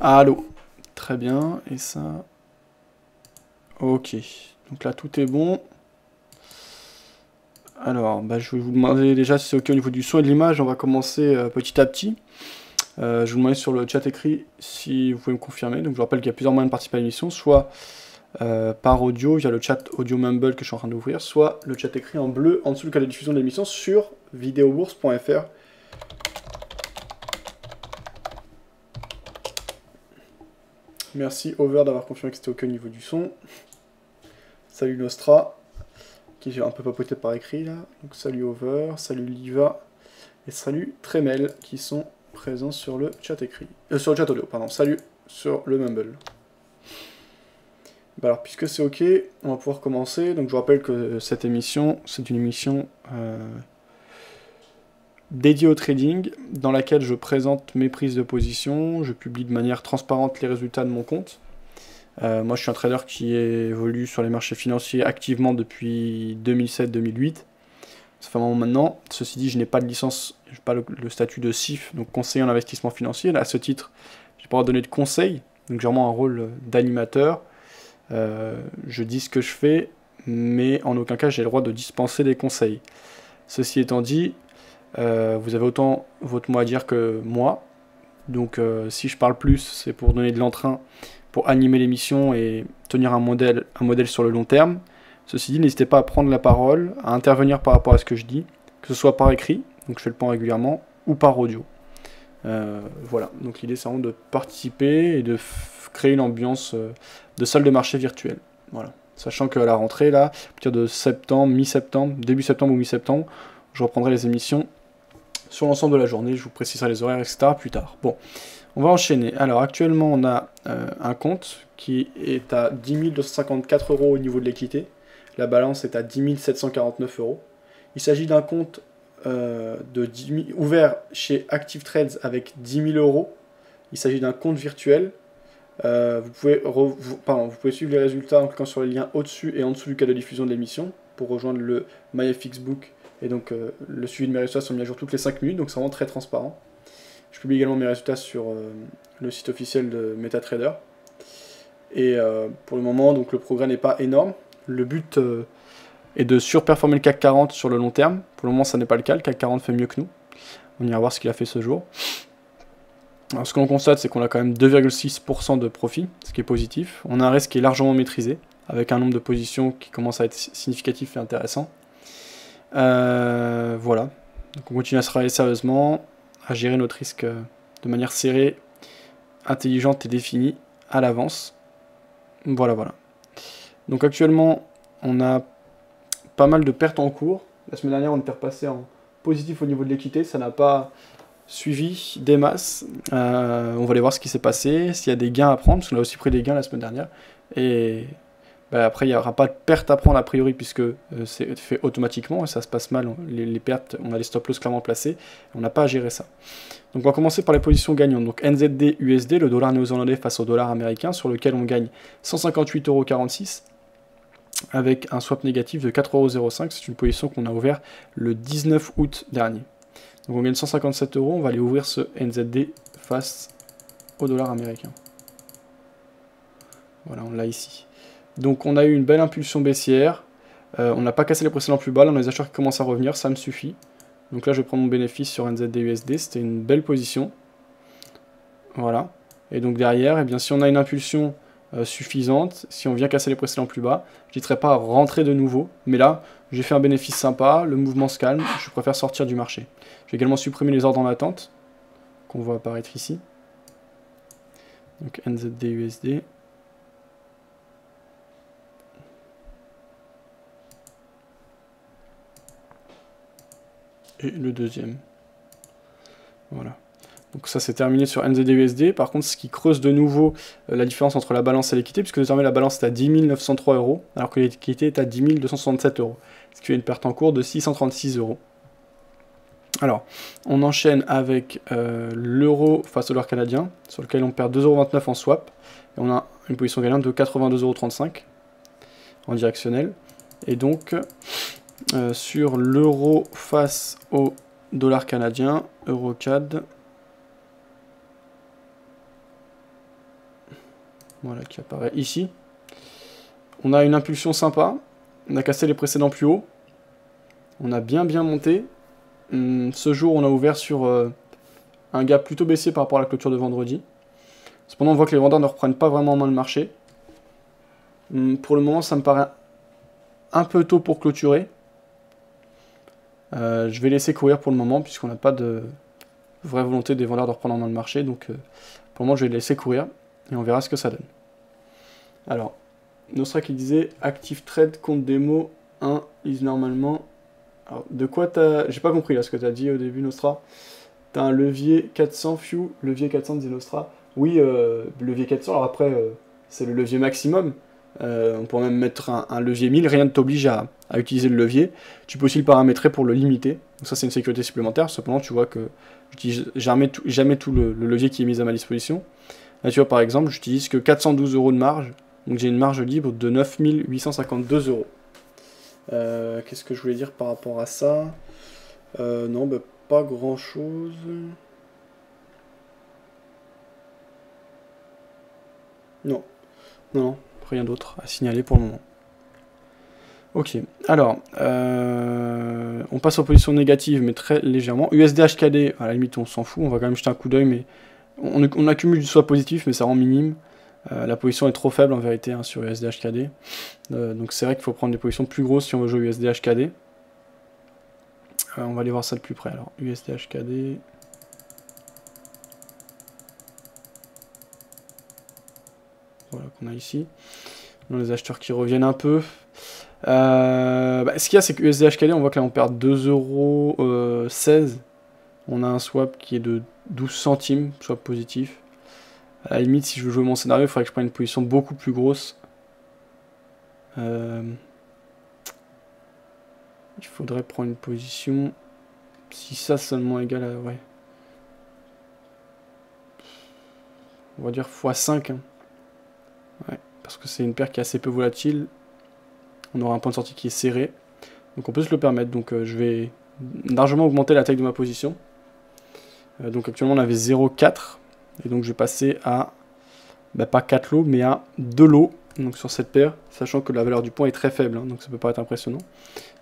Allô. Très bien, et ça... Ok, donc là tout est bon. Alors, bah, je vais vous demander déjà si c'est ok au niveau du son et de l'image. On va commencer petit à petit. Je vais vous demander sur le chat écrit si vous pouvez me confirmer. Donc je vous rappelle qu'il y a plusieurs moyens de participer à l'émission, soit par audio via le chat audio Mumble que je suis en train d'ouvrir, soit le chat écrit en bleu en dessous du cas de diffusion de l'émission sur videobourse.fr. Merci Over d'avoir confirmé que c'était ok au niveau du son. Salut Nostra, qui j'ai un peu papoté par écrit là. Donc salut Over, salut Liva et salut Tremel qui sont présents sur le chat écrit. Sur le chat audio, pardon. Salut sur le Mumble. Bah alors puisque c'est ok, on va pouvoir commencer. Donc je vous rappelle que cette émission, c'est une émission dédiée au trading, dans laquelle je présente mes prises de position, je publie de manière transparente les résultats de mon compte. Moi je suis un trader qui évolue sur les marchés financiers activement depuis 2007-2008. Ça fait un moment maintenant. Ceci dit, je n'ai pas de licence, je n'ai pas le statut de CIF, donc conseiller en investissement financier. Là, à ce titre, je n'ai pas le droit de donner de conseils, donc j'ai vraiment un rôle d'animateur. Je dis ce que je fais, mais en aucun cas j'ai le droit de dispenser des conseils. Ceci étant dit, vous avez autant votre mot à dire que moi. Donc si je parle plus, c'est pour donner de l'entrain, pour animer l'émission et tenir un modèle sur le long terme. Ceci dit, n'hésitez pas à prendre la parole, à intervenir par rapport à ce que je dis, que ce soit par écrit, donc je fais le point régulièrement, ou par audio. Voilà, donc l'idée c'est vraiment de participer et de créer une ambiance de salle de marché virtuelle. Voilà. Sachant qu'à la rentrée, là, à partir de septembre, mi-septembre, début septembre ou mi-septembre, je reprendrai les émissions sur l'ensemble de la journée, je vous préciserai les horaires, etc. plus tard. Bon, on va enchaîner. Alors actuellement, on a un compte qui est à 10 254 € au niveau de l'équité. La balance est à 10 749 €. Il s'agit d'un compte ouvert chez Active Trades avec 10 000 €. Il s'agit d'un compte virtuel. Vous pouvez suivre les résultats en cliquant sur les liens au-dessus et en dessous du cas de diffusion de l'émission pour rejoindre le MyFXBook. Et donc le suivi de mes résultats sont mis à jour toutes les 5 minutes, donc c'est vraiment très transparent. Je publie également mes résultats sur le site officiel de MetaTrader. Et pour le moment, donc, le progrès n'est pas énorme. Le but est de surperformer le CAC 40 sur le long terme. Pour le moment, ça n'est pas le cas. Le CAC 40 fait mieux que nous. On ira voir ce qu'il a fait ce jour. Alors, ce que l'on constate, c'est qu'on a quand même 2,6% de profit, ce qui est positif. On a un risque qui est largement maîtrisé, avec un nombre de positions qui commence à être significatif et intéressant. Voilà. Donc, on continue à se travailler sérieusement, à gérer notre risque de manière serrée, intelligente et définie à l'avance. Voilà. Donc actuellement, on a pas mal de pertes en cours. La semaine dernière, on était repassé en positif au niveau de l'équité. Ça n'a pas suivi des masses. On va aller voir ce qui s'est passé, s'il y a des gains à prendre, parce qu'on a aussi pris des gains la semaine dernière. Et après, il n'y aura pas de perte à prendre a priori, puisque c'est fait automatiquement, et ça se passe mal. Les pertes, on a les stop-loss clairement placés. On n'a pas à gérer ça. Donc on va commencer par les positions gagnantes. Donc NZD USD, le dollar néo-zélandais face au dollar américain, sur lequel on gagne 158,46 € avec un swap négatif de 4,05 €. C'est une position qu'on a ouverte le 19 août dernier. Donc on gagne 157 €, on va aller ouvrir ce NZD face au dollar américain. Voilà, on l'a ici. Donc on a eu une belle impulsion baissière. On n'a pas cassé les précédents plus bas, là on a les acheteurs qui commencent à revenir, ça me suffit. Donc là, je vais prendre mon bénéfice sur NZD USD. C'était une belle position. Voilà. Et donc derrière, eh bien, si on a une impulsion suffisante, si on vient casser les précédents plus bas, je n'hésiterai pas à rentrer de nouveau. Mais là, j'ai fait un bénéfice sympa, le mouvement se calme, je préfère sortir du marché. Je vais également supprimer les ordres en attente, qu'on voit apparaître ici. Donc NZD USD. Et le deuxième. Voilà. Donc ça c'est terminé sur NZD-USD. Par contre, ce qui creuse de nouveau la différence entre la balance et l'équité, puisque désormais la balance est à 10 903 €, alors que l'équité est à 10 267 €. Ce qui fait une perte en cours de 636 €. Alors, on enchaîne avec l'euro face au dollar canadien, sur lequel on perd 2,29 € en swap. Et on a une position gagnante de 82,35 € en directionnel. Et donc, sur l'euro face au dollar canadien, EuroCAD. voilà, qui apparaît ici. On a une impulsion sympa, on a cassé les précédents plus hauts, on a bien monté. Ce jour, on a ouvert sur un gap plutôt baissier par rapport à la clôture de vendredi. Cependant, on voit que les vendeurs ne reprennent pas vraiment en main le marché. Pour le moment, ça me paraît un peu tôt pour clôturer. Je vais laisser courir pour le moment, puisqu'on n'a pas de vraie volonté des vendeurs de reprendre en main le marché. Donc, pour le moment, je vais laisser courir, et on verra ce que ça donne. Alors, Nostra qui disait Active Trade compte démo 1 is normalement. Alors, de quoi t'as. J'ai pas compris là ce que t'as dit au début, Nostra. T'as un levier 400 Few, levier 400 disait Nostra. Oui, levier 400, alors après, c'est le levier maximum. On pourrait même mettre un levier 1000, rien ne t'oblige à utiliser le levier. Tu peux aussi le paramétrer pour le limiter. Donc ça, c'est une sécurité supplémentaire. Cependant, tu vois que j'utilise jamais tout le levier qui est mis à ma disposition. Là, tu vois, par exemple, j'utilise que 412 € de marge. Donc j'ai une marge libre de 9852 €. Qu'est-ce que je voulais dire par rapport à ça? Non, bah, pas grand-chose. Non, rien d'autre à signaler pour le moment. Ok, alors, on passe aux positions négatives, mais très légèrement. USD HKD, à la limite, on s'en fout, on va quand même jeter un coup d'œil, mais on accumule du swap positif, mais ça rend minime. La position est trop faible en vérité hein, sur USD HKD. Donc c'est vrai qu'il faut prendre des positions plus grosses si on veut jouer USD HKD. On va aller voir ça de plus près. Alors, USD HKD. Voilà qu'on a ici. Donc, les acheteurs qui reviennent un peu. Ce qu'il y a, c'est que USD HKD, on voit que là on perd 2,16 €. On a un swap qui est de 12 centimes, swap positif. À la limite, si je veux jouer mon scénario, il faudrait que je prenne une position beaucoup plus grosse. Il faudrait prendre une position... Si ça seulement égal à... Ouais. On va dire x5. Hein. Ouais, parce que c'est une paire qui est assez peu volatile. On aura un point de sortie qui est serré. Donc on peut se le permettre. Donc je vais largement augmenter la taille de ma position. Donc actuellement on avait 0,4. Et donc je vais passer à, pas 4 lots, mais à 2 lots donc sur cette paire, sachant que la valeur du point est très faible, hein, donc ça peut paraître impressionnant.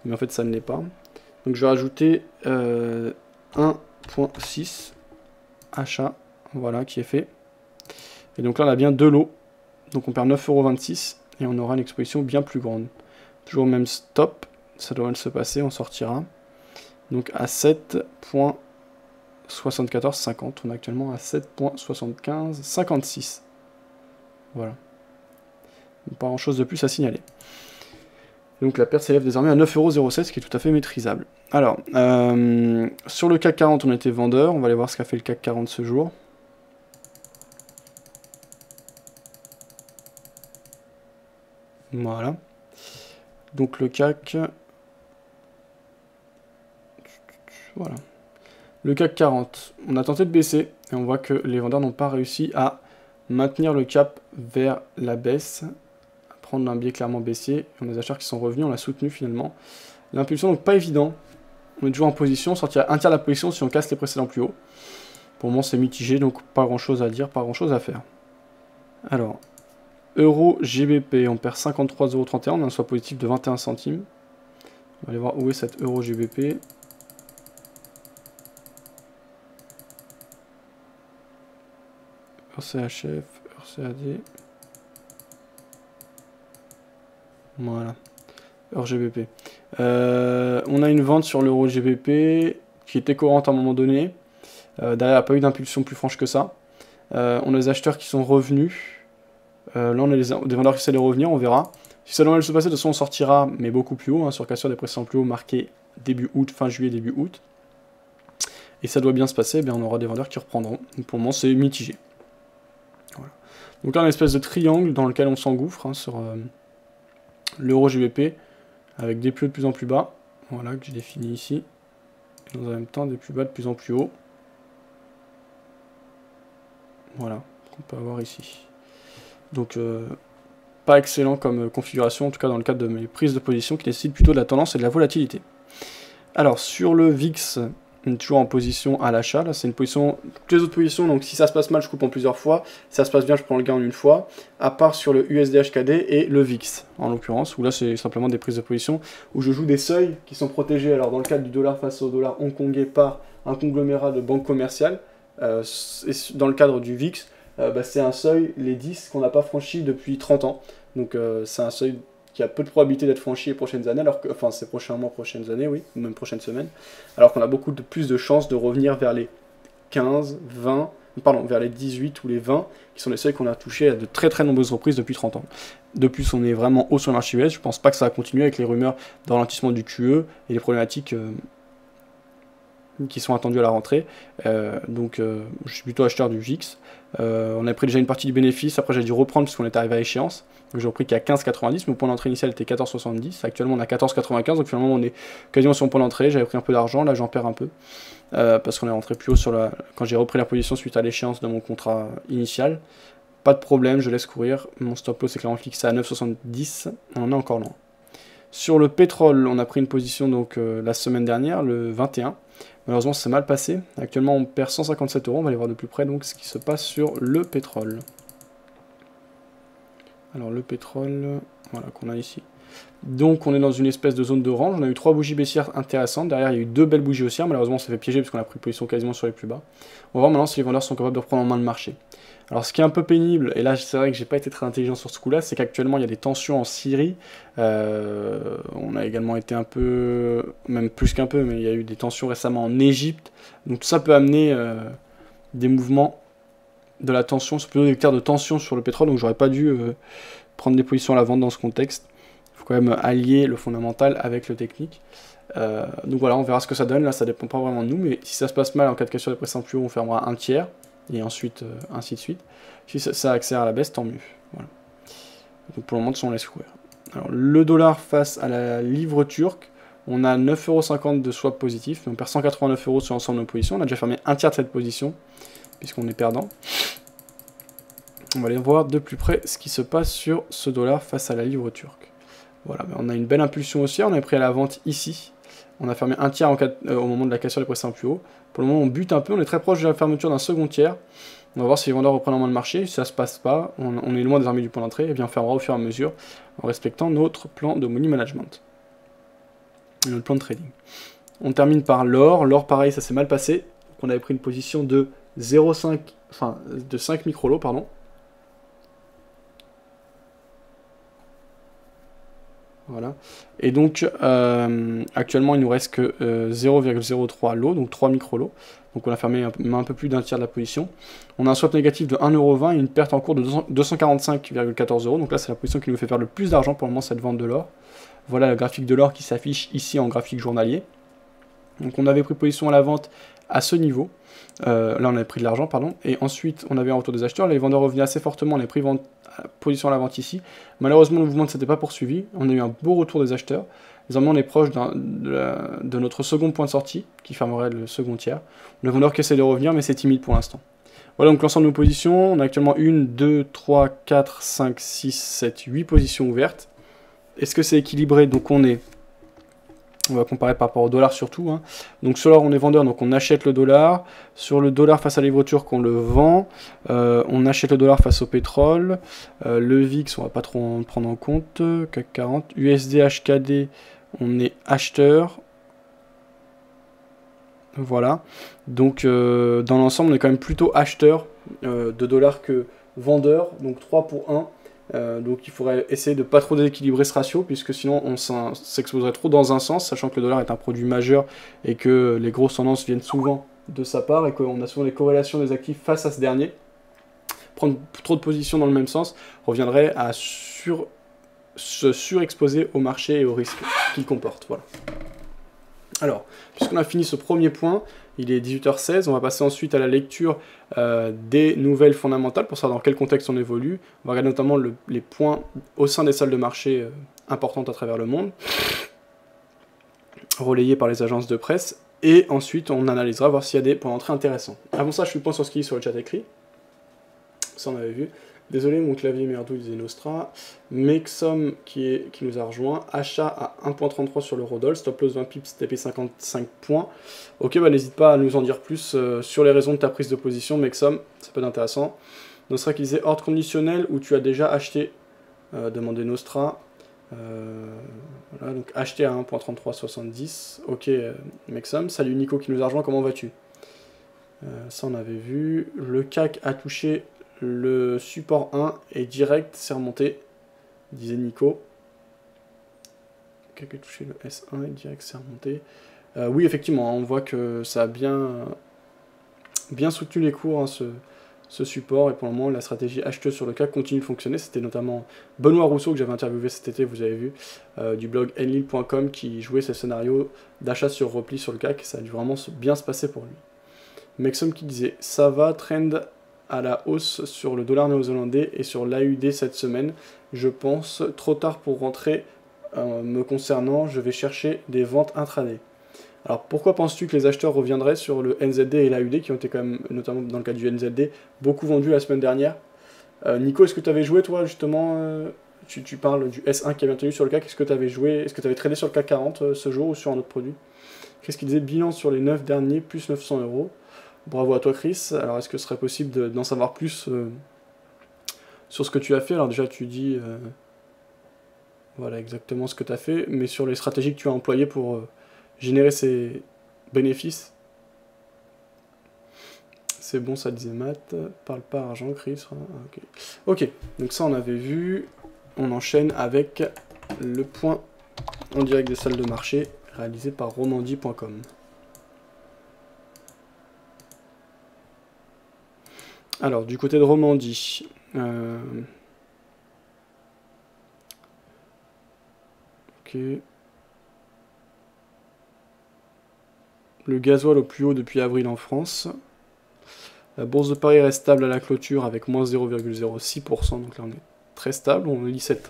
Mais en fait ça ne l'est pas. Donc je vais rajouter 1.6 achat, voilà, qui est fait. Et donc là on a bien 2 lots, donc on perd 9,26 € et on aura une exposition bien plus grande. Toujours même stop, ça doit mal se passer, on sortira. Donc à 7.7450, on est actuellement à 7.7556. Voilà. Pas grand chose de plus à signaler. Donc la paire s'élève désormais à 9,07 €, ce qui est tout à fait maîtrisable. Alors, sur le CAC 40, on était vendeur. On va aller voir ce qu'a fait le CAC 40 ce jour. Voilà. Donc le CAC... Voilà. Le CAC 40, on a tenté de baisser, et on voit que les vendeurs n'ont pas réussi à maintenir le cap vers la baisse, à prendre un biais clairement baissier. On a des acheteurs qui sont revenus, on l'a soutenu finalement. L'impulsion, donc pas évident. On est toujours en position, on sortira un tiers de la position si on casse les précédents plus hauts. Pour le moment, c'est mitigé, donc pas grand chose à dire, pas grand chose à faire. Alors, euro GBP, on perd 53,31 €, on a un swap positif de 21 centimes. On va aller voir où est cet euro GBP. EURCHF, EURCAD. Voilà. EURGBP. On a une vente sur l'euro GBP qui était courante à un moment donné. Derrière, il n'y a pas eu d'impulsion plus franche que ça. On a des acheteurs qui sont revenus. Là, on a des vendeurs qui essaient de revenir, on verra. Si ça doit mal se passer, de toute façon, on sortira, mais beaucoup plus haut, hein, sur cassure des précédents plus hauts marqués début août, fin juillet, début août. Et ça doit bien se passer, on aura des vendeurs qui reprendront. Donc, pour le moment, c'est mitigé. Voilà. Donc là, on a une espèce de triangle dans lequel on s'engouffre hein, sur l'euro GBP, avec des plus hauts de plus en plus bas. Voilà, que j'ai défini ici. Et dans le même temps, des plus bas de plus en plus haut. Voilà, qu'on peut avoir ici. Donc, pas excellent comme configuration, en tout cas dans le cadre de mes prises de position, qui nécessitent plutôt de la tendance et de la volatilité. Alors, sur le VIX, On est toujours en position à l'achat. Là, c'est une position. Toutes les autres positions, donc si ça se passe mal, je coupe en plusieurs fois. Si ça se passe bien, je prends le gain en une fois. À part sur le USD-HKD et le VIX, en l'occurrence, où là, c'est simplement des prises de position où je joue des seuils qui sont protégés. Alors, dans le cadre du dollar face au dollar hongkongais par un conglomérat de banques commerciales, et dans le cadre du VIX, c'est un seuil, les 10, qu'on n'a pas franchi depuis 30 ans. Donc, c'est un seuil qui a peu de probabilité d'être franchi les prochaines années, alors que, enfin ces prochains mois, prochaines années, oui, ou même prochaines semaines, alors qu'on a beaucoup plus de chances de revenir vers les 15, 20, pardon, vers les 18 ou les 20, qui sont les seuils qu'on a touchés à de très très nombreuses reprises depuis 30 ans. De plus, on est vraiment haut sur le marché US, je pense pas que ça va continuer avec les rumeurs de ralentissement du QE et les problématiques qui sont attendues à la rentrée, donc je suis plutôt acheteur du VIX. On a pris déjà une partie du bénéfice, après j'ai dû reprendre parce qu'on est arrivé à échéance. Donc j'ai repris qu'à 15,90, mon point d'entrée initial était 14,70. Actuellement on a 14,95, donc finalement on est quasiment sur mon point d'entrée. J'avais pris un peu d'argent, là j'en perds un peu. Parce qu'on est rentré plus haut quand j'ai repris la position suite à l'échéance de mon contrat initial. Pas de problème, je laisse courir. Mon stop loss est clairement fixé à 9,70. On en est encore loin. Sur le pétrole, on a pris une position donc la semaine dernière, le 21. Malheureusement, c'est mal passé. Actuellement, on perd 157 €. On va aller voir de plus près donc ce qui se passe sur le pétrole. Alors, le pétrole, voilà, qu'on a ici. Donc, on est dans une espèce de zone de range. On a eu 3 bougies baissières intéressantes. Derrière, il y a eu 2 belles bougies haussières. Malheureusement, on s'est fait piéger parce qu'on a pris position quasiment sur les plus bas. On va voir maintenant si les vendeurs sont capables de reprendre en main le marché. Alors, ce qui est un peu pénible, et là, c'est vrai que j'ai pas été très intelligent sur ce coup-là, c'est qu'actuellement, il y a des tensions en Syrie. On a également été un peu, même plus qu'un peu, mais il y a eu des tensions récemment en Égypte. Donc, tout ça peut amener des mouvements de la tension, c'est plutôt des vecteurs de tension sur le pétrole. Donc, j'aurais pas dû prendre des positions à la vente dans ce contexte. Il faut quand même allier le fondamental avec le technique. Donc voilà, on verra ce que ça donne. Là, ça dépend pas vraiment de nous, mais si ça se passe mal en cas de cassure des prix plus haut, on fermera un tiers, et ensuite ainsi de suite. Si ça accélère à la baisse, tant mieux. Voilà. Donc pour le moment, on laisse courir. Alors, le dollar face à la livre turque, on a 9,50 € de swap positif, mais on perd 189 € sur l'ensemble de nos positions. On a déjà fermé un tiers de cette position, puisqu'on est perdant. On va aller voir de plus près ce qui se passe sur ce dollar face à la livre turque. Voilà, on a une belle impulsion haussière, on a pris à la vente ici. On a fermé un tiers au moment de la cassure des prix plus haut. Pour le moment, on bute un peu, on est très proche de la fermeture d'un second tiers. On va voir si les vendeurs reprennent en main le marché. Si ça se passe pas, on est loin désormais du point d'entrée, et bien on fermera au fur et à mesure en respectant notre plan de money management et notre plan de trading. On termine par l'or. L'or, pareil, ça s'est mal passé. Donc, on avait pris une position de 0,5, enfin de 5 microlots, pardon. Voilà. Et donc, actuellement, il nous reste que 0,03 lots, donc 3 micro-lots. Donc on a fermé un peu plus d'un tiers de la position. On a un swap négatif de 1,20 € et une perte en cours de 245,14 €. Donc là, c'est la position qui nous fait perdre le plus d'argent pour le moment, cette vente de l'or. Voilà le graphique de l'or qui s'affiche ici en graphique journalier. Donc on avait pris position à la vente à ce niveau. Là, on avait pris de l'argent, pardon. Et ensuite, on avait un retour des acheteurs. Là, les vendeurs revenaient assez fortement. On a pris position à la vente ici. Malheureusement, le mouvement ne s'était pas poursuivi. On a eu un beau retour des acheteurs. Désormais, on est proche de notre second point de sortie, qui fermerait le second tiers. Le vendeur qui essaie de revenir, mais c'est timide pour l'instant. Voilà donc l'ensemble de nos positions. On a actuellement 1, 2, 3, 4, 5, 6, 7, 8 positions ouvertes. Est-ce que c'est équilibré? Donc on va comparer par rapport au dollar surtout. Hein. Donc sur l'or, on est vendeur, donc on achète le dollar. Sur le dollar face à la livre turque, on le vend. On achète le dollar face au pétrole. Le VIX, on va pas trop en prendre en compte. CAC 40. USD, HKD, on est acheteur. Voilà. Donc dans l'ensemble, on est quand même plutôt acheteur de dollars que vendeur. Donc 3 pour 1. Donc il faudrait essayer de ne pas trop déséquilibrer ce ratio, puisque sinon on s'exposerait trop dans un sens, sachant que le dollar est un produit majeur et que les grosses tendances viennent souvent de sa part et qu'on a souvent les corrélations des actifs face à ce dernier. Prendre trop de positions dans le même sens reviendrait à se surexposer au marché et aux risques qu'il comporte. Voilà. Alors, puisqu'on a fini ce premier point, il est 18h16, on va passer ensuite à la lecture des nouvelles fondamentales pour savoir dans quel contexte on évolue. On va regarder notamment les points au sein des salles de marché importantes à travers le monde, relayées par les agences de presse, et ensuite on analysera, voir s'il y a des points d'entrée intéressants. Avant ça, je fais le point sur ce qui est sur le chat écrit, ça on avait vu. Désolé, mon clavier merdouille, disait Nostra. Mexom qui nous a rejoint. Achat à 1.33 sur l'Eurodoll. Stop loss 20 pips, TP 55 points. Ok, bah n'hésite pas à nous en dire plus sur les raisons de ta prise de position, Mexom. Ça peut être intéressant. Nostra qui disait ordre conditionnel où tu as déjà acheté. Demandez Nostra. Voilà, donc acheter à 1.3370. Ok, Mexom. Salut Nico qui nous a rejoint. Comment vas-tu? Ça on avait vu. Le CAC a touché le support 1 et direct c'est remonté, disait Nico. Le CAC a touché le S1 et direct c'est remonté. Oui, effectivement, on voit que ça a bien soutenu les cours, hein, ce support, et pour le moment la stratégie acheteuse sur le CAC continue de fonctionner. C'était notamment Benoît Rousseau que j'avais interviewé cet été, vous avez vu, du blog enlil.com, qui jouait ce scénario d'achat sur repli sur le CAC. Ça a dû vraiment bien se passer pour lui. Mexom qui disait ça va, trend à la hausse sur le dollar néo-zélandais et sur l'AUD cette semaine. Je pense trop tard pour rentrer. Me concernant, je vais chercher des ventes intraday. Alors pourquoi penses-tu que les acheteurs reviendraient sur le NZD et l'AUD qui ont été quand même, notamment dans le cas du NZD, beaucoup vendus la semaine dernière? Nico, est-ce que tu avais joué toi justement tu parles du S1 qui a bien tenu sur le CAC, est-ce que tu avais joué, est-ce que tu avais tradé sur le CAC 40 ce jour ou sur un autre produit? Qu'est-ce qu'il disait? Bilan sur les 9 derniers, plus 900 €. Bravo à toi Chris. Alors est-ce que ce serait possible d'en savoir plus sur ce que tu as fait? Alors déjà tu dis voilà exactement ce que tu as fait, mais sur les stratégies que tu as employées pour générer ces bénéfices. C'est bon, ça disait Matt. Parle pas argent Chris. Ok, donc ça on avait vu. On enchaîne avec le point en direct des salles de marché réalisé par romandie.com. Alors, du côté de Romandie, ok. Le gasoil au plus haut depuis avril en France. La bourse de Paris reste stable à la clôture avec moins 0,06%, donc là on est très stable. On lit cette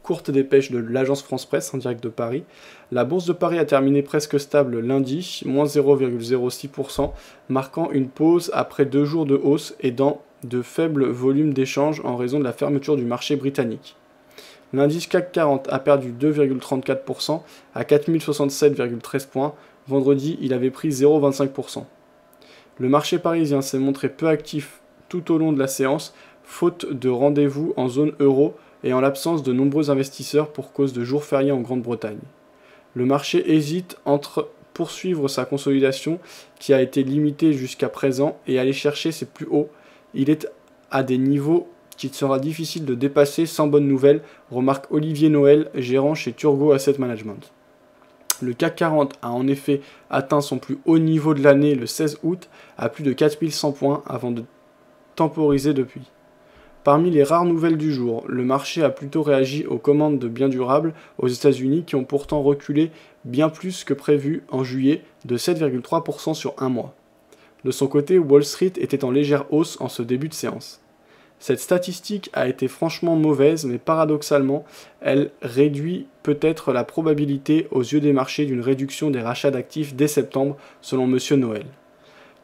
courte dépêche de l'agence France Presse en direct de Paris. La bourse de Paris a terminé presque stable lundi, moins 0,06%, marquant une pause après 2 jours de hausse et dans de faibles volumes d'échanges en raison de la fermeture du marché britannique. L'indice CAC 40 a perdu 2,34% à 4067,13 points. Vendredi, il avait pris 0,25%. Le marché parisien s'est montré peu actif tout au long de la séance, faute de rendez-vous en zone euro et en l'absence de nombreux investisseurs pour cause de jours fériés en Grande-Bretagne. Le marché hésite entre poursuivre sa consolidation, qui a été limitée jusqu'à présent, et aller chercher ses plus hauts. Il est à des niveaux qu'il sera difficile de dépasser sans bonne nouvelle, remarque Olivier Noël, gérant chez Turgot Asset Management. Le CAC 40 a en effet atteint son plus haut niveau de l'année le 16 août, à plus de 4100 points, avant de temporiser depuis. Parmi les rares nouvelles du jour, le marché a plutôt réagi aux commandes de biens durables aux États-Unis qui ont pourtant reculé bien plus que prévu en juillet, de 7,3% sur un mois. De son côté, Wall Street était en légère hausse en ce début de séance. Cette statistique a été franchement mauvaise, mais paradoxalement, elle réduit peut-être la probabilité aux yeux des marchés d'une réduction des rachats d'actifs dès septembre, selon M. Noël.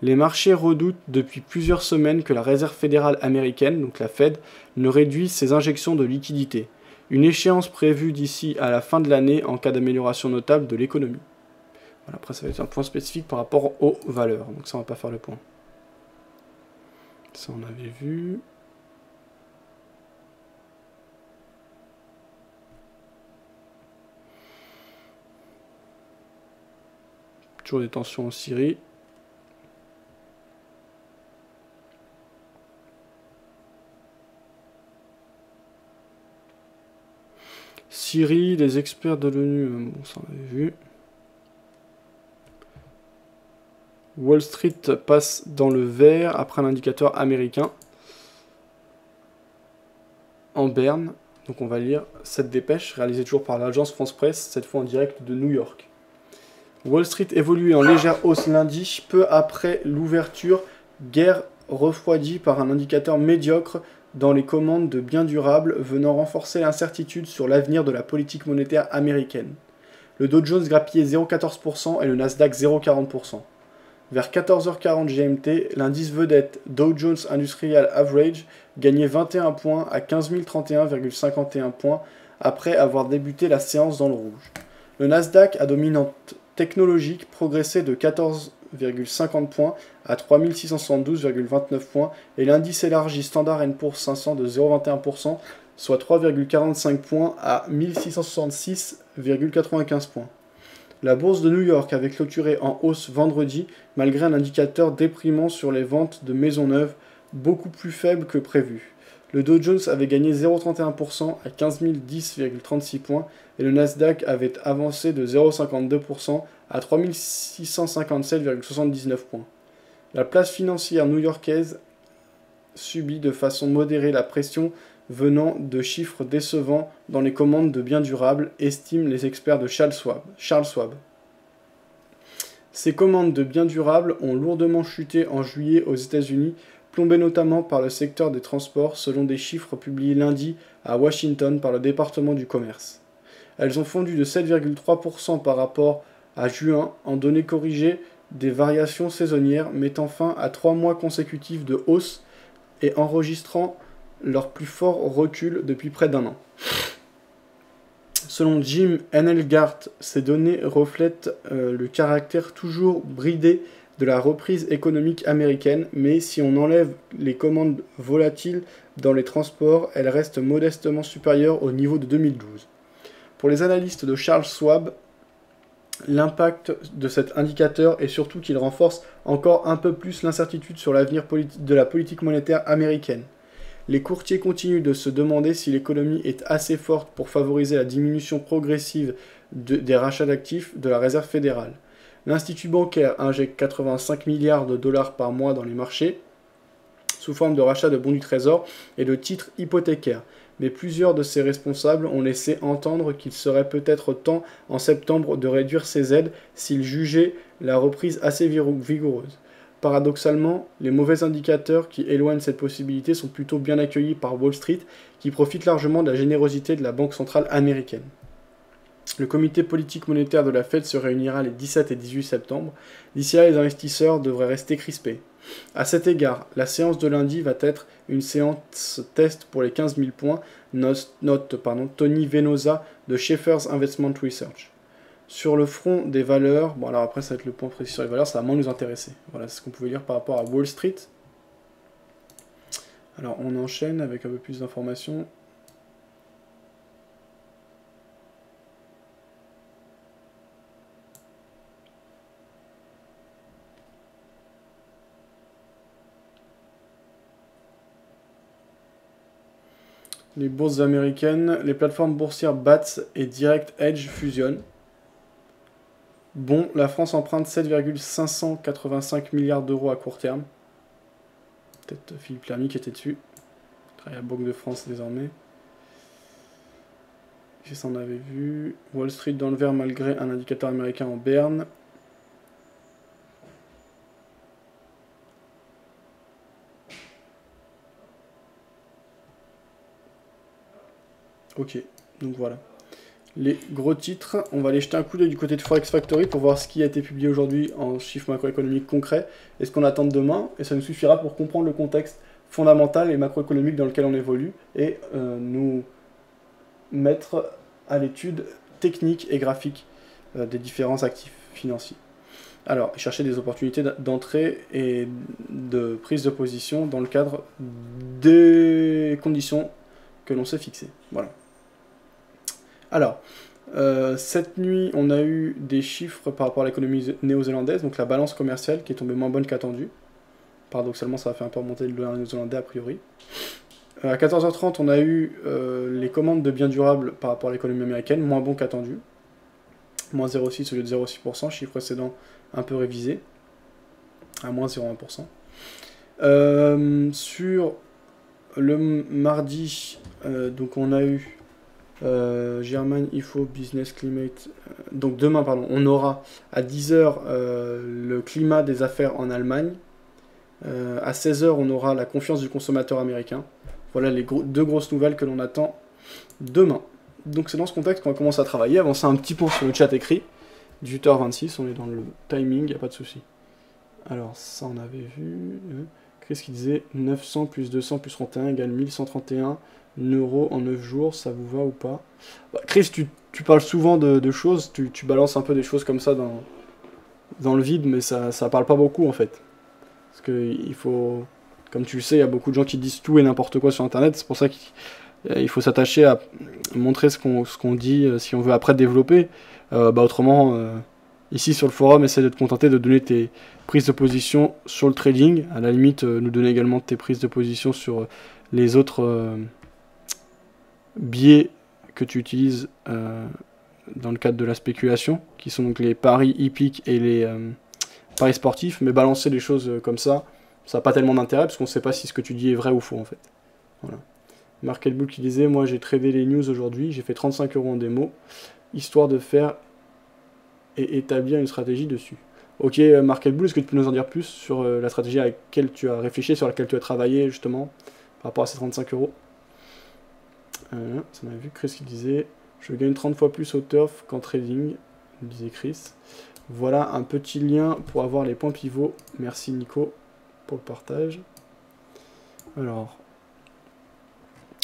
Les marchés redoutent depuis plusieurs semaines que la Réserve fédérale américaine, donc la Fed, ne réduise ses injections de liquidités, une échéance prévue d'ici à la fin de l'année en cas d'amélioration notable de l'économie. Voilà, après ça va être un point spécifique par rapport aux valeurs, donc ça on va pas faire le point. Ça on avait vu. Toujours des tensions en Syrie. Syrie, les experts de l'ONU, bon ça on avait vu. Wall Street passe dans le vert après l'indicateur américain en berne. Donc on va lire cette dépêche réalisée toujours par l'agence France Presse, cette fois en direct de New York. Wall Street évoluait en légère hausse lundi, peu après l'ouverture, guère refroidie par un indicateur médiocre dans les commandes de biens durables venant renforcer l'incertitude sur l'avenir de la politique monétaire américaine. Le Dow Jones grappillait 0,14% et le Nasdaq 0,40%. Vers 14h40 GMT, l'indice vedette Dow Jones Industrial Average gagnait 21 points à 15 031,51 points après avoir débuté la séance dans le rouge. Le Nasdaq à dominante technologique progressait de 14,50 points à 3672,29 points et l'indice élargi Standard & Poor's 500 de 0,21%, soit 3,45 points à 1666,95 points. La bourse de New York avait clôturé en hausse vendredi, malgré un indicateur déprimant sur les ventes de maisons neuves, beaucoup plus faible que prévu. Le Dow Jones avait gagné 0,31% à 15 010,36 points et le Nasdaq avait avancé de 0,52% à 3 657,79 points. La place financière new-yorkaise subit de façon modérée la pression venant de chiffres décevants dans les commandes de biens durables, estiment les experts de Charles Schwab. Ces commandes de biens durables ont lourdement chuté en juillet aux États-Unis, plombées notamment par le secteur des transports, selon des chiffres publiés lundi à Washington par le département du commerce. Elles ont fondu de 7,3% par rapport à juin, en données corrigées des variations saisonnières, mettant fin à 3 mois consécutifs de hausse et enregistrant leur plus fort recul depuis près d'un an. Selon Jim Engelgart, ces données reflètent le caractère toujours bridé de la reprise économique américaine, mais si on enlève les commandes volatiles dans les transports, elles restent modestement supérieures au niveau de 2012. Pour les analystes de Charles Schwab, l'impact de cet indicateur est surtout qu'il renforce encore un peu plus l'incertitude sur l'avenir de la politique monétaire américaine. Les courtiers continuent de se demander si l'économie est assez forte pour favoriser la diminution progressive des rachats d'actifs de la Réserve fédérale. L'Institut bancaire injecte 85 milliards de dollars par mois dans les marchés, sous forme de rachat de bons du trésor et de titres hypothécaires. Mais plusieurs de ses responsables ont laissé entendre qu'il serait peut-être temps en septembre de réduire ces aides s'ils jugeaient la reprise assez vigoureuse. Paradoxalement, les mauvais indicateurs qui éloignent cette possibilité sont plutôt bien accueillis par Wall Street, qui profite largement de la générosité de la Banque centrale américaine. Le comité politique monétaire de la Fed se réunira les 17 et 18 septembre. D'ici là, les investisseurs devraient rester crispés. À cet égard, la séance de lundi va être une séance test pour les 15 000 points, note Tony Venosa de Schaeffer's Investment Research. Sur le front des valeurs, bon alors après ça va être le point précis sur les valeurs, ça va moins nous intéresser. Voilà, c'est ce qu'on pouvait lire par rapport à Wall Street. Alors on enchaîne avec un peu plus d'informations. Les bourses américaines, les plateformes boursières BATS et Direct Edge fusionnent. Bon, la France emprunte 7,585 milliards d'euros à court terme. Peut-être Philippe Lamy qui était dessus. Il travaille à la Banque de France désormais. Si ça on avait vu. Wall Street dans le vert malgré un indicateur américain en berne. Ok, donc voilà. Les gros titres, on va aller jeter un coup d'œil du côté de Forex Factory pour voir ce qui a été publié aujourd'hui en chiffres macroéconomiques concrets et ce qu'on attend de demain, et ça nous suffira pour comprendre le contexte fondamental et macroéconomique dans lequel on évolue et nous mettre à l'étude technique et graphique des différents actifs financiers. Alors, chercher des opportunités d'entrée et de prise de position dans le cadre des conditions que l'on s'est fixées. Voilà. Alors, cette nuit, on a eu des chiffres par rapport à l'économie néo-zélandaise, donc la balance commerciale qui est tombée moins bonne qu'attendue. Paradoxalement, ça a fait un peu remonter le dollar néo-zélandais a priori. À 14h30, on a eu les commandes de biens durables par rapport à l'économie américaine, moins bon qu'attendu. Moins 0,6 au lieu de 0,6%, chiffre précédent un peu révisé, à moins 0,1%. Sur le mardi, donc on a eu German Info Business Climate. Donc demain, pardon, on aura à 10h le climat des affaires en Allemagne. À 16h, on aura la confiance du consommateur américain. Voilà les deux grosses nouvelles que l'on attend demain. Donc c'est dans ce contexte qu'on va commencer à travailler. Avancer un petit peu sur le chat écrit. 18h26, on est dans le timing, il n'y a pas de souci. Alors, ça, on avait vu. Chris qui disait 900 plus 200 plus 31 égale 1131 euros en 9 jours. Ça vous va ou pas? Bah, Chris, tu parles souvent de choses. Tu balances un peu des choses comme ça dans le vide, mais ça parle pas beaucoup en fait. Parce que il faut. Comme tu le sais, il y a beaucoup de gens qui disent tout et n'importe quoi sur Internet. C'est pour ça qu'il faut s'attacher à montrer ce qu'on dit si on veut après développer. Autrement, ici sur le forum, essaie de te contenter de donner tes prises de position sur le trading. À la limite, nous donner également tes prises de position sur les autres biais que tu utilises dans le cadre de la spéculation, qui sont donc les paris hippiques et les paris sportifs. Mais balancer des choses comme ça n'a pas tellement d'intérêt parce qu'on ne sait pas si ce que tu dis est vrai ou faux en fait. Voilà. Mark Bull qui disait, moi j'ai tradé les news aujourd'hui, j'ai fait 35 € en démo, histoire de faire et établir une stratégie dessus. Ok, Mark Bull, est-ce que tu peux nous en dire plus sur la stratégie à laquelle tu as réfléchi, sur laquelle tu as travaillé justement, par rapport à ces 35 €? Ça m'avait vu Chris qui disait, je gagne 30 fois plus au turf qu'en trading, disait Chris. Voilà un petit lien pour avoir les points pivots. Merci Nico pour le partage. Alors,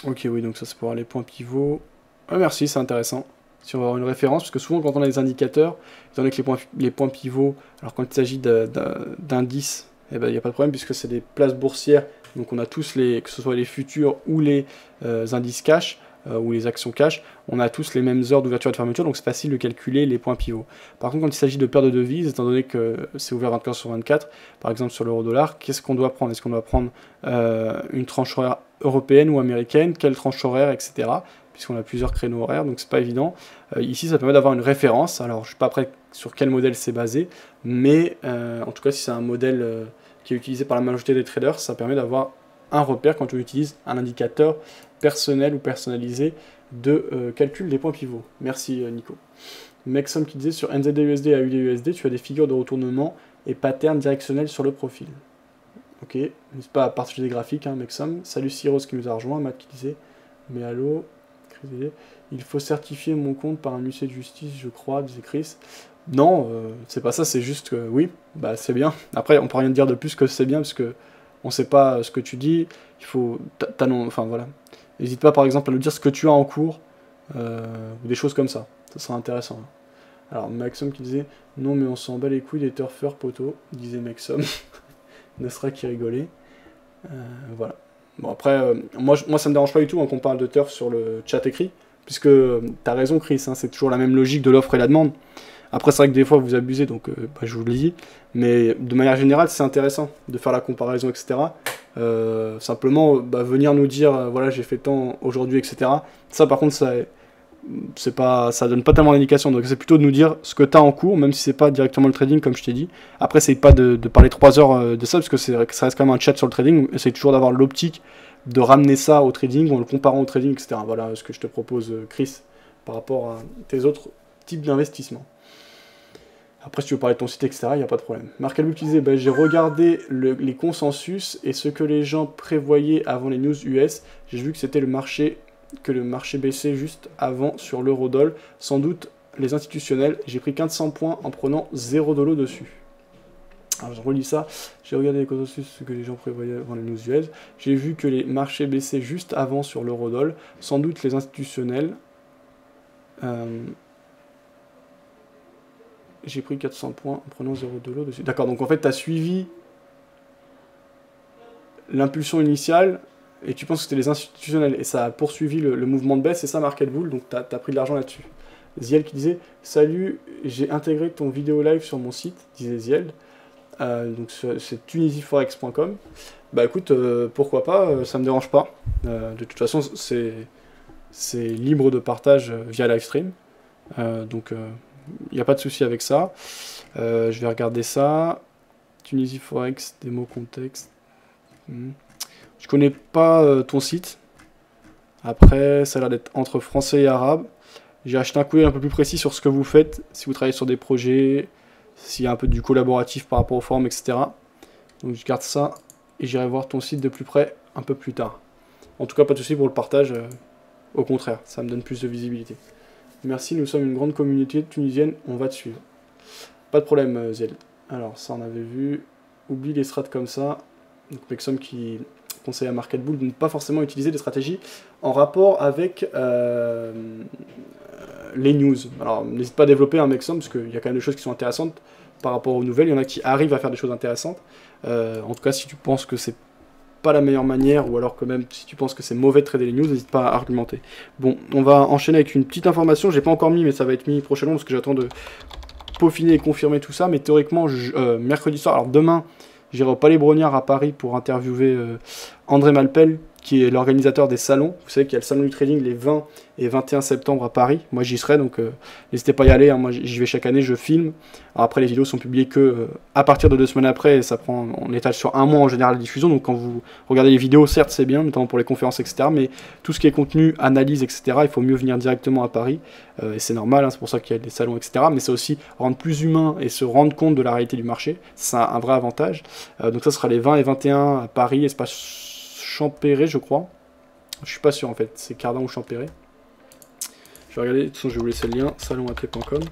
ok, oui, donc ça c'est pour avoir les points pivots. Ah, merci, c'est intéressant. Si on va avoir une référence, parce que souvent quand on a des indicateurs, étant donné que les points pivots, alors quand il s'agit d'indices, il n'y a pas de problème puisque c'est des places boursières, donc on a tous que ce soit les futurs ou les indices cash, ou les actions cash, on a tous les mêmes heures d'ouverture et de fermeture, donc c'est facile de calculer les points pivots. Par contre, quand il s'agit de paires de devises, étant donné que c'est ouvert 24 sur 24, par exemple sur l'euro-dollar, qu'est-ce qu'on doit prendre? Est-ce qu'on doit prendre une tranche horaire européenne ou américaine? Quelle tranche horaire, etc. Puisqu'on a plusieurs créneaux horaires, donc c'est pas évident. Ici, ça permet d'avoir une référence. Alors, je suis pas prêt sur quel modèle c'est basé, mais en tout cas, si c'est un modèle qui est utilisé par la majorité des traders, ça permet d'avoir un repère quand on utilise un indicateur personnel ou personnalisé de calcul des points pivots. Merci Nico. Maxim qui disait sur NZDUSD et AUDUSD, tu as des figures de retournement et patterns directionnels sur le profil. Ok, n'hésite pas à partager des graphiques, hein, Maxim. Salut Cyros qui nous a rejoint, Matt qui disait, mais allô, il faut certifier mon compte par un huissier de justice, je crois, disait Chris. Non, c'est pas ça, c'est juste que oui, bah c'est bien. Après, on peut rien dire de plus que c'est bien, parce que on sait pas ce que tu dis, il faut... Enfin voilà. N'hésite pas par exemple à nous dire ce que tu as en cours, ou des choses comme ça. Ça sera intéressant. Alors Maxim qui disait, non mais on s'en bat les couilles des turfeurs poteaux, disait Maxim. Nesra qui rigolait. Voilà. Bon après, moi ça me dérange pas du tout qu'on parle de turf sur le chat écrit, puisque t'as raison Chris, hein, c'est toujours la même logique de l'offre et la demande. Après c'est vrai que des fois vous abusez, donc je vous le dis, mais de manière générale c'est intéressant de faire la comparaison, etc. Simplement venir nous dire voilà j'ai fait tant aujourd'hui, etc. Ça par contre ça donne pas tellement d'indication, donc c'est plutôt de nous dire ce que tu as en cours, même si c'est pas directement le trading comme je t'ai dit. Après c'est pas de parler 3 heures de ça, parce que ça reste quand même un chat sur le trading, essaye toujours d'avoir l'optique de ramener ça au trading en le comparant au trading, etc. Voilà ce que je te propose Chris par rapport à tes autres types d'investissements. Après, si tu veux parler de ton site, etc., il n'y a pas de problème. Marc Albu qui disait, j'ai regardé les consensus et ce que les gens prévoyaient avant les news US. J'ai vu que c'était le marché baissait juste avant sur l'eurodoll. Sans doute les institutionnels. J'ai pris 1500 points en prenant 0 $ dessus. Alors, je relis ça. J'ai regardé les consensus, ce que les gens prévoyaient avant les news US. J'ai vu que les marchés baissaient juste avant sur l'eurodoll. Sans doute les institutionnels. J'ai pris 400 points en prenant 0 $ dessus. D'accord, donc en fait, tu as suivi l'impulsion initiale et tu penses que c'était les institutionnels. Et ça a poursuivi le mouvement de baisse, et ça, Market Bull, donc tu as pris de l'argent là-dessus. Ziel qui disait, salut, j'ai intégré ton vidéo live sur mon site, disait Ziel. Donc c'est tunisiforex.com. Bah écoute, pourquoi pas, ça me dérange pas. De toute façon, c'est libre de partage via livestream. Donc... il n'y a pas de souci avec ça. Je vais regarder ça. Tunisie Forex, démo contexte. Je connais pas ton site. Après, ça a l'air d'être entre français et arabe. J'ai acheté un coup d'œil un peu plus précis sur ce que vous faites, si vous travaillez sur des projets, s'il y a un peu du collaboratif par rapport aux formes, etc. Donc je garde ça et j'irai voir ton site de plus près un peu plus tard. En tout cas, pas de souci pour le partage. Au contraire, ça me donne plus de visibilité. Merci, nous sommes une grande communauté tunisienne, on va te suivre. Pas de problème, Zed. Alors, ça, on avait vu. oublie les strats comme ça. Donc Mexum qui conseille à Market Bull de ne pas forcément utiliser des stratégies en rapport avec les news. Alors n'hésite pas à développer un Mexum parce qu'il y a quand même des choses qui sont intéressantes par rapport aux nouvelles. Il y en a qui arrivent à faire des choses intéressantes. En tout cas, si tu penses que c'est pas la meilleure manière, ou alors que même si tu penses que c'est mauvais de trader les news, n'hésite pas à argumenter. Bon, on va enchaîner avec une petite information, j'ai pas encore mis, mais ça va être mis prochainement, parce que j'attends de peaufiner et confirmer tout ça, mais théoriquement, mercredi soir, alors demain, j'irai au Palais Brognard à Paris pour interviewer André Malpel, qui est l'organisateur des salons. Vous savez qu'il y a le salon du trading les 20 et 21 septembre à Paris. Moi j'y serai, donc n'hésitez pas à y aller, hein. Moi j'y vais chaque année, je filme. Alors, après les vidéos sont publiées que à partir de 2 semaines après, et ça prend, on étale sur un mois en général de diffusion, donc quand vous regardez les vidéos, certes c'est bien, notamment pour les conférences, etc. Mais tout ce qui est contenu, analyse, etc., il faut mieux venir directement à Paris. Et c'est normal, hein, c'est pour ça qu'il y a des salons, etc. Mais c'est aussi rendre plus humain et se rendre compte de la réalité du marché. C'est un vrai avantage. Donc ça sera les 20 et 21 à Paris, espace Champéret, je crois. Je suis pas sûr en fait, c'est Cardin ou Champéret. Je vais regarder, de toute façon je vais vous laisser le lien, salonat.com.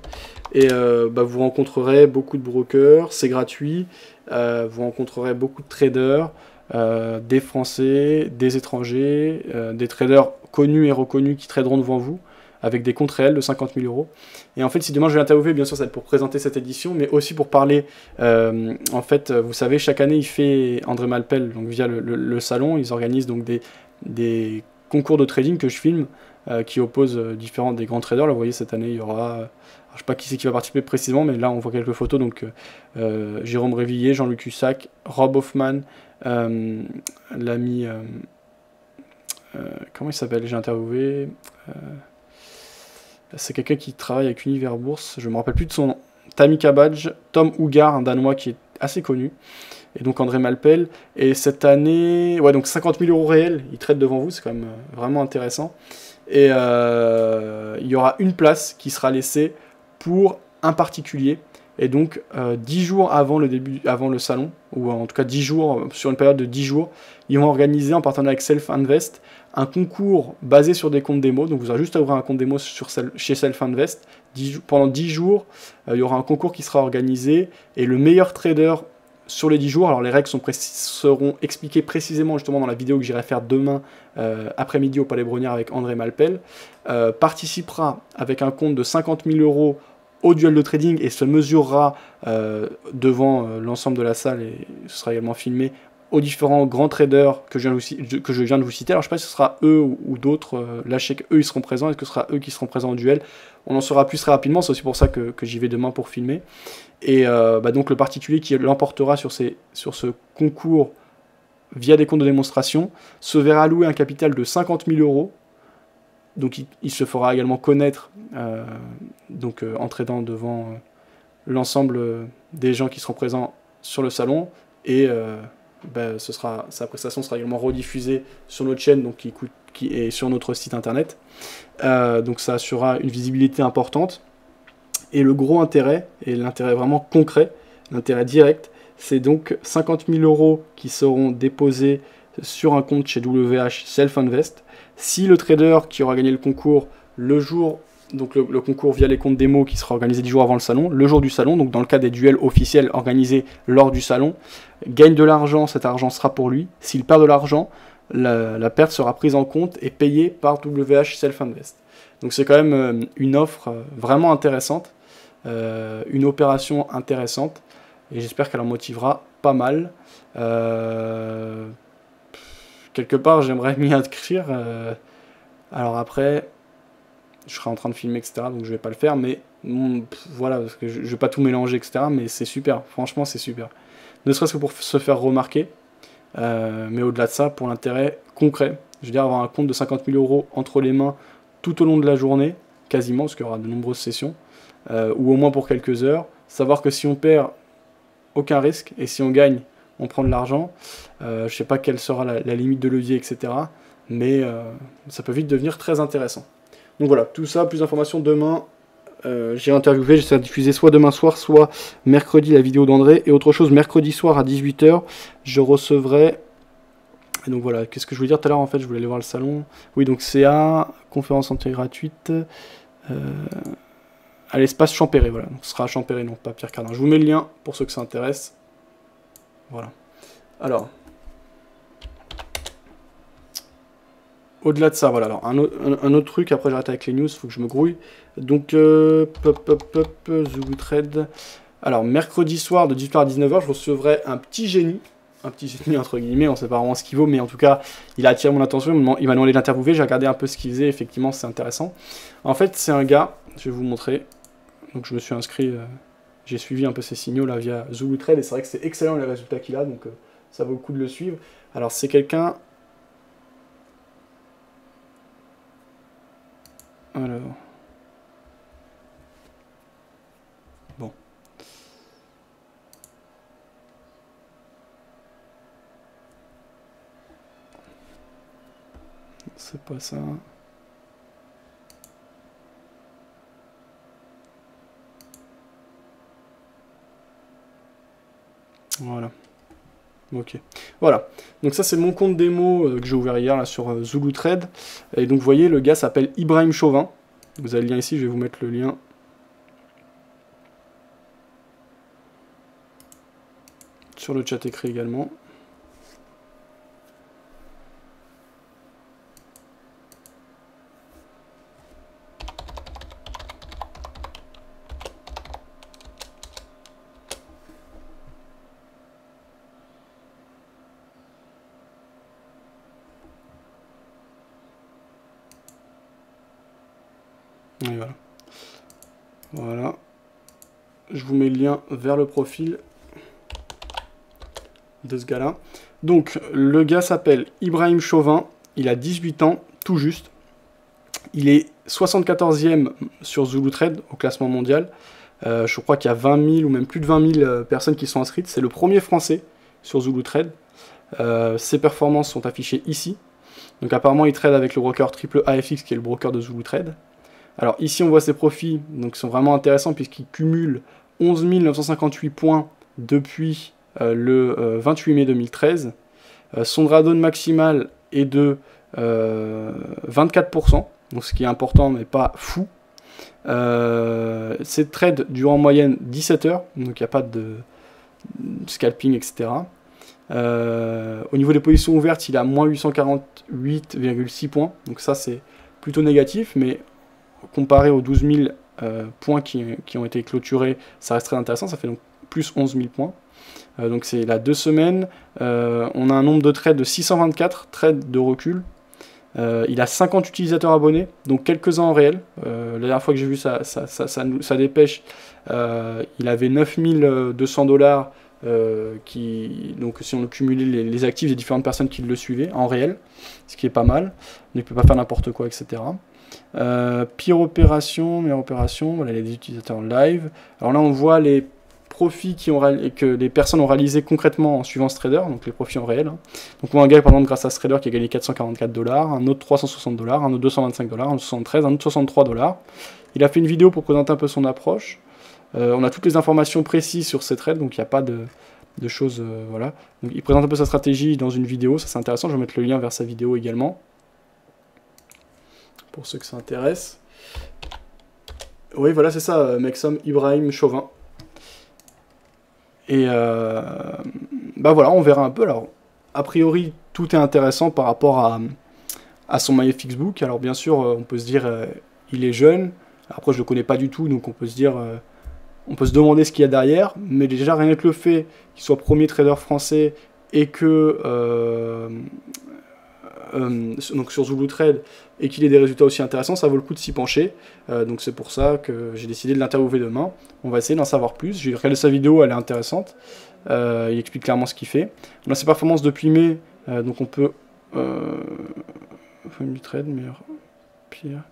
Et vous rencontrerez beaucoup de brokers, c'est gratuit. Vous rencontrerez beaucoup de traders, des Français, des étrangers, des traders connus et reconnus qui traderont devant vous, avec des comptes réels de 50 000 euros. Et en fait, si demain je vais l'interviewer, bien sûr, ça va être pour présenter cette édition, mais aussi pour parler, en fait, vous savez, chaque année, il fait André Malpel, donc via le salon, ils organisent donc des concours de trading que je filme, qui opposent différents des grands traders. Là, vous voyez, cette année, il y aura, alors, je ne sais pas qui c'est qui va participer précisément, mais là, on voit quelques photos, donc Jérôme Révillier, Jean-Luc Hussac, Rob Hoffman, l'ami, comment il s'appelle, j'ai interviewé... c'est quelqu'un qui travaille avec Univers Bourse, je ne me rappelle plus de son nom. Tammy Kabadge, Tom Hougar, un Danois qui est assez connu, et donc André Malpel. Et cette année, ouais, donc 50 000 euros réels, il trade devant vous, c'est quand même vraiment intéressant. Et il y aura une place qui sera laissée pour un particulier. Et donc 10 jours avant le salon, ou en tout cas 10 jours, sur une période de 10 jours, ils vont organiser en partenariat avec Self Invest un concours basé sur des comptes démo. Donc vous aurez juste à ouvrir un compte démo chez Self Invest. Pendant 10 jours, il y aura un concours qui sera organisé, et le meilleur trader sur les 10 jours, alors les règles seront expliquées précisément justement dans la vidéo que j'irai faire demain après-midi au Palais Brognard avec André Malpel, participera avec un compte de 50 000 euros au duel de trading et se mesurera devant l'ensemble de la salle, et ce sera également filmé, aux différents grands traders que je viens de vous citer. Alors je ne sais pas si ce sera eux ou d'autres, là je sais qu'eux ils seront présents, est-ce que ce sera eux qui seront présents au duel? On en saura plus très rapidement, c'est aussi pour ça que j'y vais demain pour filmer. Et donc le particulier qui l'emportera sur ce concours via des comptes de démonstration se verra allouer un capital de 50 000 euros. Donc il se fera également connaître en tradant devant l'ensemble des gens qui seront présents sur le salon, et sa prestation sera également rediffusée sur notre chaîne, donc qui est sur notre site internet. Donc ça assurera une visibilité importante. Et le gros intérêt, et l'intérêt vraiment concret, l'intérêt direct, c'est donc 50 000 euros qui seront déposés sur un compte chez WH Self Invest. Si le trader qui aura gagné le concours le jour, donc le concours via les comptes démo qui sera organisé 10 jours avant le salon, le jour du salon, donc dans le cas des duels officiels organisés lors du salon, gagne de l'argent, cet argent sera pour lui. S'il perd de l'argent, la perte sera prise en compte et payée par WH Self Invest. Donc c'est quand même une offre vraiment intéressante, une opération intéressante, et j'espère qu'elle en motivera pas mal. Quelque part j'aimerais m'y inscrire, alors après je serai en train de filmer, etc., donc je vais pas le faire, mais voilà, parce que je vais pas tout mélanger, etc., mais c'est super, franchement c'est super, ne serait-ce que pour se faire remarquer, mais au-delà de ça, pour l'intérêt concret, je veux dire, avoir un compte de 50 000 euros entre les mains tout au long de la journée, quasiment, parce qu'il y aura de nombreuses sessions, ou au moins pour quelques heures, savoir que si on perd, aucun risque, et si on gagne, on prend de l'argent. Je sais pas quelle sera la limite de levier, etc., mais ça peut vite devenir très intéressant. Donc voilà, tout ça, plus d'informations demain. J'irai interviewer, j'essaierai de diffuser soit demain soir, soit mercredi la vidéo d'André, et autre chose, mercredi soir à 18 h, je recevrai... Et donc voilà, qu'est-ce que je voulais dire tout à l'heure, en fait, je voulais aller voir le salon. Oui, donc CA, conférence entière gratuite, à l'espace Champéret, voilà, donc ce sera à Champéret, non pas Pierre Cardin. Je vous mets le lien pour ceux que ça intéresse. Voilà. Alors, au-delà de ça, voilà. Alors, un autre truc, après j'arrête avec les news, il faut que je me grouille. Donc, Zulu Trade. Alors, mercredi soir, de 18h à 19h, je recevrai un petit génie entre guillemets, on ne sait pas vraiment ce qu'il vaut, mais en tout cas, il a attiré mon attention, il m'a demandé de l'interviewer, j'ai regardé un peu ce qu'il faisait, effectivement, c'est intéressant. En fait, c'est un gars, je vais vous montrer, donc je me suis inscrit, j'ai suivi un peu ses signaux là via Zulu Trade, et c'est vrai que c'est excellent les résultats qu'il a, donc ça vaut le coup de le suivre. Alors, c'est quelqu'un... Alors... Bon. C'est pas ça. Voilà. Ok. Voilà. Donc ça c'est mon compte démo que j'ai ouvert hier là sur Zulu Trade. Et donc vous voyez le gars s'appelle Ibrahim Chauvin. Vous avez le lien ici, je vais vous mettre le lien. Sur le chat écrit également. Et voilà. Voilà. Je vous mets le lien vers le profil de ce gars-là. Donc, le gars s'appelle Ibrahim Chauvin. Il a 18 ans, tout juste. Il est 74e sur Zulu Trade au classement mondial. Je crois qu'il y a 20 000 ou même plus de 20 000 personnes qui sont inscrites. C'est le premier français sur Zulu Trade. Ses performances sont affichées ici. Donc apparemment il trade avec le broker Triple AFX qui est le broker de Zulu Trade. Alors ici on voit ses profits, donc ils sont vraiment intéressants puisqu'il cumule 11 958 points depuis le 28 mai 2013. Son drawdown maximal est de 24%, donc ce qui est important mais pas fou. Ces trades durent en moyenne 17 heures, donc il n'y a pas de scalping, etc. Au niveau des positions ouvertes, il a moins 848,6 points, donc ça c'est plutôt négatif, mais comparé aux 12 000 points qui ont été clôturés, ça reste très intéressant, ça fait donc plus 11 000 points. Donc c'est là 2 semaines, on a un nombre de trades de 624, trades de recul. Il a 50 utilisateurs abonnés, donc quelques-uns en réel. La dernière fois que j'ai vu sa dépêche, il avait 9200 $, donc si on cumulait les actifs des différentes personnes qui le suivaient en réel, ce qui est pas mal. Il ne peut pas faire n'importe quoi, etc. Pire opération, meilleure opération, voilà les utilisateurs live. Alors là on voit les profits que les personnes ont réalisé concrètement en suivant ce trader, donc les profits en réel. Donc on voit un gars par exemple grâce à ce trader qui a gagné 444 $, un autre 360 $, un autre 225 $, un autre 73, un autre 63 $. Il a fait une vidéo pour présenter un peu son approche. On a toutes les informations précises sur ces trades, donc il n'y a pas de choses, voilà. Donc il présente un peu sa stratégie dans une vidéo, ça c'est intéressant, je vais mettre le lien vers sa vidéo également, pour ceux que ça intéresse. Oui, voilà, c'est ça, Mexom Ibrahim Chauvin. Et bah voilà, on verra un peu. Alors, a priori, tout est intéressant par rapport à son MyFXBook. Alors bien sûr, on peut se dire, il est jeune. Après, je le connais pas du tout, donc on peut se dire, on peut se demander ce qu'il y a derrière. Mais déjà, rien que le fait qu'il soit premier trader français et que donc sur Zulu Trade et qu'il ait des résultats aussi intéressants, ça vaut le coup de s'y pencher. Donc c'est pour ça que j'ai décidé de l'interviewer demain. On va essayer d'en savoir plus. J'ai regardé sa vidéo, elle est intéressante. Il explique clairement ce qu'il fait. On a ses performances depuis mai, donc on peut... trade, meilleur pire.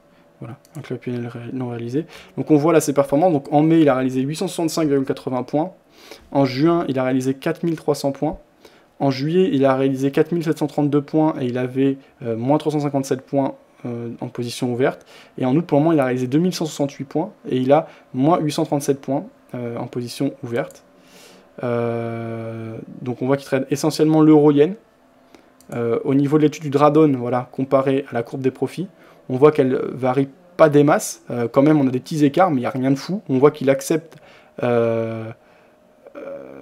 Voilà, un club PNL non réalisé. Donc on voit là ses performances. Donc en mai, il a réalisé 865,80 points. En juin, il a réalisé 4300 points. En juillet, il a réalisé 4732 points et il avait moins 357 points en position ouverte. Et en août, pour le moment, il a réalisé 2168 points et il a moins 837 points en position ouverte. Donc on voit qu'il trade essentiellement l'euro-yen. Au niveau de l'étude du drawdown, voilà, comparé à la courbe des profits, on voit qu'elle varie pas des masses. Quand même, on a des petits écarts, mais il n'y a rien de fou. On voit qu'il accepte...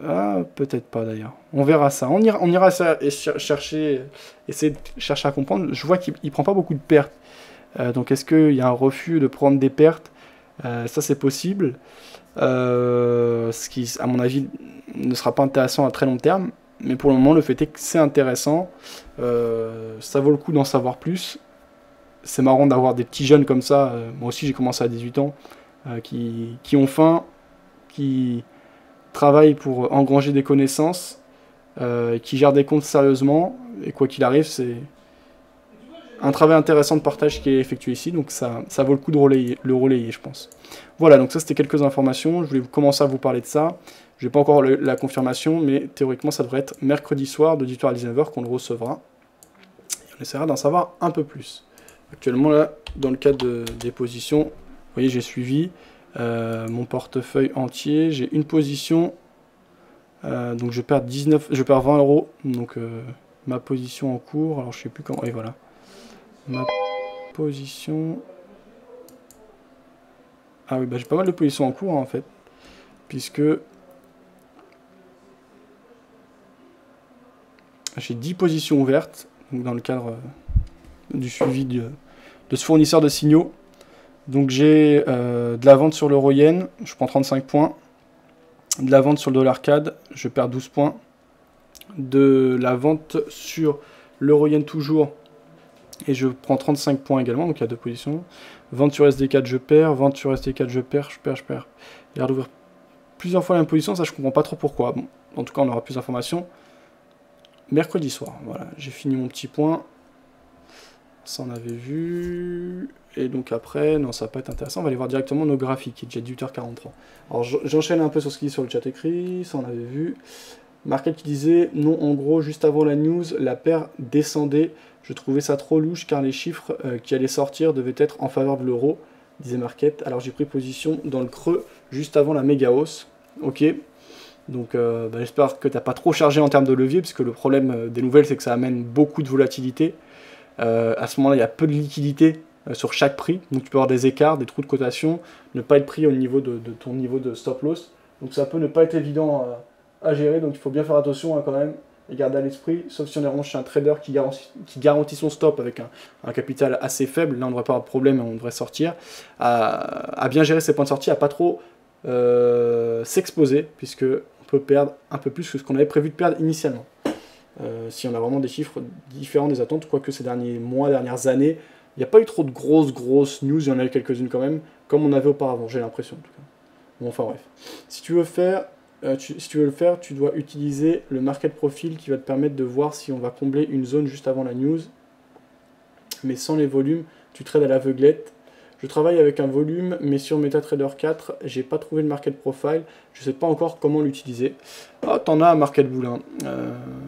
hop, peut-être pas d'ailleurs. On verra ça. On ira ça et chercher, essayer de chercher à comprendre. Je vois qu'il prend pas beaucoup de pertes. Donc est-ce qu'il y a un refus de prendre des pertes? Ça c'est possible. Ce qui, à mon avis, ne sera pas intéressant à très long terme. Mais pour le moment, le fait est que c'est intéressant. Ça vaut le coup d'en savoir plus. C'est marrant d'avoir des petits jeunes comme ça. Moi aussi, j'ai commencé à 18 ans. Qui ont faim, qui travaillent pour engranger des connaissances, qui gèrent des comptes sérieusement. Et quoi qu'il arrive, c'est un travail intéressant de partage qui est effectué ici. Donc ça vaut le coup de le relayer, je pense. Voilà, donc ça c'était quelques informations. Je voulais commencer à vous parler de ça. Je n'ai pas encore la confirmation, mais théoriquement ça devrait être mercredi soir de 18h à 19h qu'on le recevra. Et on essaiera d'en savoir un peu plus. Actuellement là, dans le cadre des positions, vous voyez j'ai suivi mon portefeuille entier. J'ai une position, donc je perds 20 euros. Donc ma position en cours, alors je sais plus comment, et voilà. Ma position... Ah oui, bah j'ai pas mal de positions en cours hein, en fait, puisque j'ai 10 positions ouvertes, donc dans le cadre du suivi de ce fournisseur de signaux. Donc j'ai de la vente sur l'euro-yen, je prends 35 points. De la vente sur le dollar CAD, je perds 12 points. De la vente sur l'euro-yen toujours, et je prends 35 points également, donc il y a 2 positions. Vente sur SD4, je perds. Vente sur SD4, je perds. Il a d'ouvrir plusieurs fois la même position, ça je comprends pas trop pourquoi. Bon, en tout cas, on aura plus d'informations mercredi soir. Voilà, j'ai fini mon petit point. Ça on avait vu. Et donc après, non, ça va pas être intéressant. On va aller voir directement nos graphiques. Il est déjà 18h43. Alors j'enchaîne un peu sur ce qui est sur le chat écrit. Ça on avait vu. Market qui disait, non, en gros, juste avant la news, la paire descendait. Je trouvais ça trop louche car les chiffres qui allaient sortir devaient être en faveur de l'euro, disait Market. Alors j'ai pris position dans le creux juste avant la méga hausse. Ok. Donc j'espère que tu n'as pas trop chargé en termes de levier, puisque le problème des nouvelles, c'est que ça amène beaucoup de volatilité. À ce moment-là, il y a peu de liquidité sur chaque prix. Donc tu peux avoir des écarts, des trous de cotation, ne pas être pris au niveau de ton niveau de stop loss. Donc ça peut ne pas être évident à gérer, donc il faut bien faire attention hein, quand même, et garder à l'esprit, sauf si on est vraiment chez un trader qui garantit son stop avec un capital assez faible, là on ne devrait pas avoir de problème et on devrait sortir, à bien gérer ses points de sortie, à pas trop s'exposer, puisque on peut perdre un peu plus que ce qu'on avait prévu de perdre initialement. Si on a vraiment des chiffres différents des attentes, quoique ces derniers mois, dernières années, il n'y a pas eu trop de grosses news, il y en a eu quelques-unes quand même, comme on avait auparavant, j'ai l'impression en tout cas. Bon, enfin bref. Si tu veux le faire, tu dois utiliser le market profile qui va te permettre de voir si on va combler une zone juste avant la news. Mais sans les volumes, tu trades à l'aveuglette. Je travaille avec un volume, mais sur MetaTrader 4, j'ai pas trouvé le market profile. Je sais pas encore comment l'utiliser. Ah, t'en as un market bull. Hein.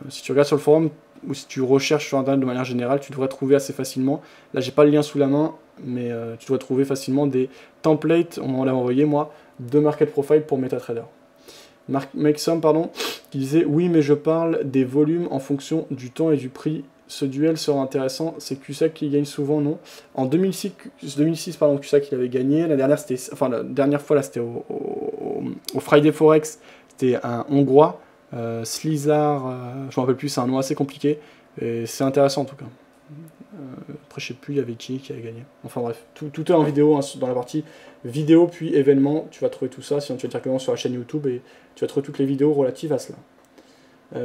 Si tu regardes sur le forum, ou si tu recherches sur Internet de manière générale, tu devrais trouver assez facilement. Là, j'ai pas le lien sous la main, mais tu dois trouver facilement des templates, on m'en l'a envoyé moi, de market profile pour MetaTrader. Maxom, pardon, qui disait « Oui, mais je parle des volumes en fonction du temps et du prix. Ce duel sera intéressant. C'est Cusack qui gagne souvent, non ?» En 2006, pardon, Cusack il avait gagné. La dernière fois, là, c'était au Friday Forex. C'était un Hongrois. Slizar, je ne me rappelle plus, c'est un nom assez compliqué. Et c'est intéressant en tout cas. Après, je sais plus, il y avait qui avait gagné. Enfin bref, tout est en vidéo, hein, dans la partie vidéo puis événements. Tu vas trouver tout ça, sinon tu vas directement sur la chaîne YouTube et tu vas trouver toutes les vidéos relatives à cela.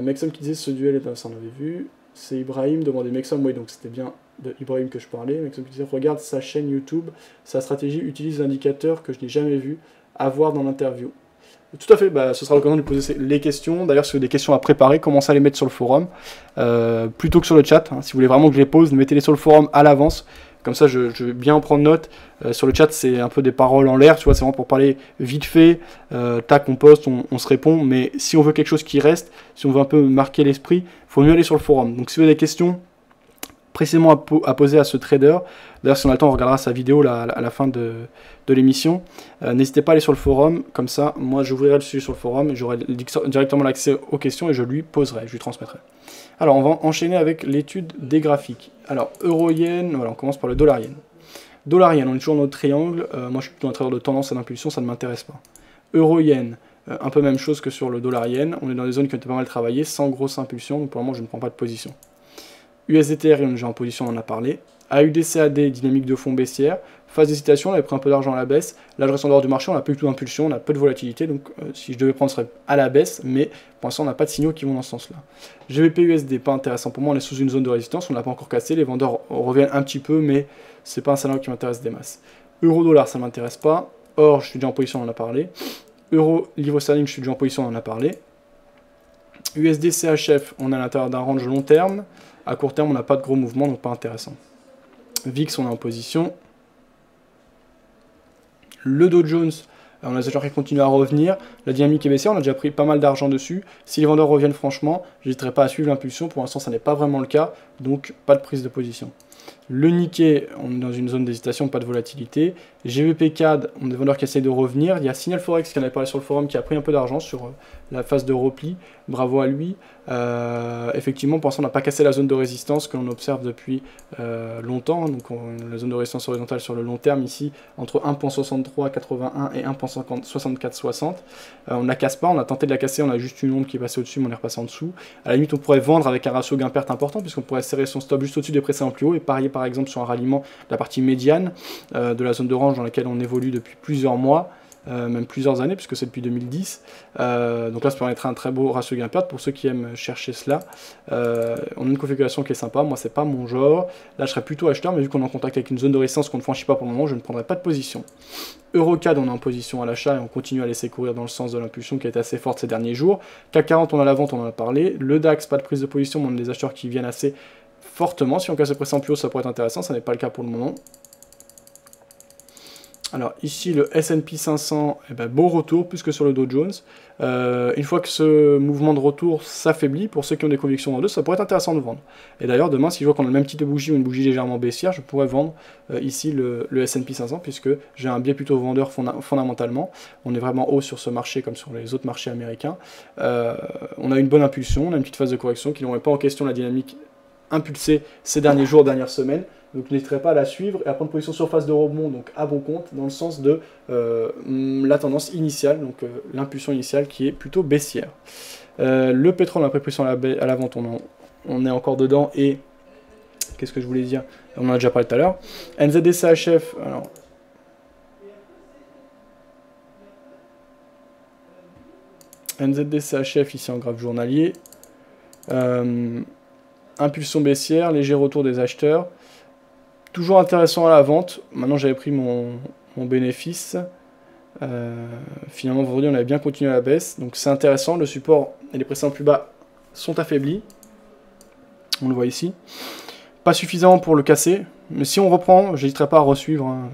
Maxime qui disait ce duel, ça on avait vu. C'est Ibrahim, demandait Maxime, oui, donc c'était bien de Ibrahim que je parlais. Maxime qui disait regarde sa chaîne YouTube, sa stratégie utilise l'indicateur que je n'ai jamais vu, à voir dans l'interview. Tout à fait, bah, ce sera l'occasion de poser les questions. D'ailleurs, si vous avez des questions à préparer, commencez à les mettre sur le forum, plutôt que sur le chat. Hein. Si vous voulez vraiment que je les pose, mettez-les sur le forum à l'avance. Comme ça, je vais bien en prendre note. Sur le chat, c'est un peu des paroles en l'air, tu vois, c'est vraiment pour parler vite fait. Tac, on poste, on se répond. Mais si on veut quelque chose qui reste, si on veut un peu marquer l'esprit, il faut mieux aller sur le forum. Donc si vous avez des questions précisément à poser à ce trader, d'ailleurs si on a le temps on regardera sa vidéo là, à la fin de l'émission, n'hésitez pas à aller sur le forum, comme ça moi j'ouvrirai le sujet sur le forum, j'aurai directement l'accès aux questions et je lui poserai, je lui transmettrai. Alors on va enchaîner avec l'étude des graphiques. Alors euro-yen, voilà, on commence par le dollar-yen. Dollar-yen, on est toujours dans notre triangle, moi je suis plutôt un trader de tendance à d'impulsion, ça ne m'intéresse pas. Euro-yen, Un peu même chose que sur le dollar yen, on est dans des zones qui ont été pas mal travaillées, sans grosse impulsion, donc pour le moment je ne prends pas de position. USDTR, on est déjà en position, on en a parlé. AUD-CAD, dynamique de fond baissière. Phase d'hésitation, on avait pris un peu d'argent à la baisse. Là, je reste en dehors du marché, on n'a pas du tout d'impulsion, on a peu de volatilité, donc si je devais prendre, ce serait à la baisse, mais pour l'instant, on n'a pas de signaux qui vont dans ce sens-là. GBP-USD, pas intéressant pour moi, on est sous une zone de résistance, on ne l'a pas encore cassé, les vendeurs reviennent un petit peu, mais c'est pas un scénario qui m'intéresse des masses. Euro-dollar, ça ne m'intéresse pas. Or, je suis déjà en position, on en a parlé. Euro-livre sterling, je suis déjà en position, on en a parlé. USD-CHF, on est à l'intérieur d'un range long terme. À court terme, on n'a pas de gros mouvements, donc pas intéressant. VIX, on est en position. Le Dow Jones, on a déjà qui continue à revenir. La dynamique est baissière, on a déjà pris pas mal d'argent dessus. Si les vendeurs reviennent franchement, j'hésiterai pas à suivre l'impulsion. Pour l'instant, ça n'est pas vraiment le cas, donc pas de prise de position. Le Nikkei, on est dans une zone d'hésitation, pas de volatilité. GBP CAD, on a des vendeurs qui essayent de revenir. Il y a Signal Forex qui en avait parlé sur le forum, qui a pris un peu d'argent sur la phase de repli. Bravo à lui. Effectivement, pour l'instant, on n'a pas cassé la zone de résistance que l'on observe depuis longtemps. Donc, la zone de résistance horizontale sur le long terme, ici, entre 1.6381 et 1.6460. On ne la casse pas, on a tenté de la casser, on a juste une onde qui est passée au-dessus, mais on est repassé en dessous. À la limite, on pourrait vendre avec un ratio gain-perte important, puisqu'on pourrait serrer son stop juste au-dessus des précédents plus hauts et parier par exemple sur un ralliement de la partie médiane de la zone de range dans laquelle on évolue depuis plusieurs mois, même plusieurs années, puisque c'est depuis 2010. Donc là, ça permettrait un très beau ratio gain-perte pour ceux qui aiment chercher cela. On a une configuration qui est sympa, moi c'est pas mon genre. Là, je serais plutôt acheteur, mais vu qu'on est en contact avec une zone de résistance qu'on ne franchit pas pour le moment, je ne prendrai pas de position. EuroCAD, on est en position à l'achat et on continue à laisser courir dans le sens de l'impulsion qui a été assez forte ces derniers jours. CAC 40, on a la vente, on en a parlé. Le DAX, pas de prise de position, mais on a des acheteurs qui viennent assez fortement. Si on casse le précédent plus haut, ça pourrait être intéressant, ça n'est pas le cas pour le moment. Alors ici le S&P 500, eh ben, beau retour plus que sur le Dow Jones. Une fois que ce mouvement de retour s'affaiblit, pour ceux qui ont des convictions en deux, ça pourrait être intéressant de vendre. Et d'ailleurs demain, si je vois qu'on a le même type de bougie ou une bougie légèrement baissière, je pourrais vendre ici le S&P 500 puisque j'ai un biais plutôt vendeur fondamentalement. On est vraiment haut sur ce marché comme sur les autres marchés américains. On a une bonne impulsion, on a une petite phase de correction qui ne remet pas en question la dynamique impulsée ces derniers jours, dernières semaines. Donc n'hésiterai pas à la suivre et à prendre position sur phase de rebond, donc à bon compte, dans le sens de la tendance initiale, donc l'impulsion initiale qui est plutôt baissière. Le pétrole, on a pris position à la vente, on est encore dedans, et qu'est-ce que je voulais dire? On en a déjà parlé tout à l'heure. NZD-CHF, alors... NZD-CHF ici en graphe journalier. Impulsion baissière, léger retour des acheteurs. Toujours intéressant à la vente. Maintenant, j'avais pris mon bénéfice. Finalement, vendredi, on avait bien continué à la baisse. Donc, c'est intéressant. Le support et les précédents plus bas sont affaiblis. On le voit ici. Pas suffisamment pour le casser. Mais si on reprend, j'hésiterai pas à resuivre. Hein.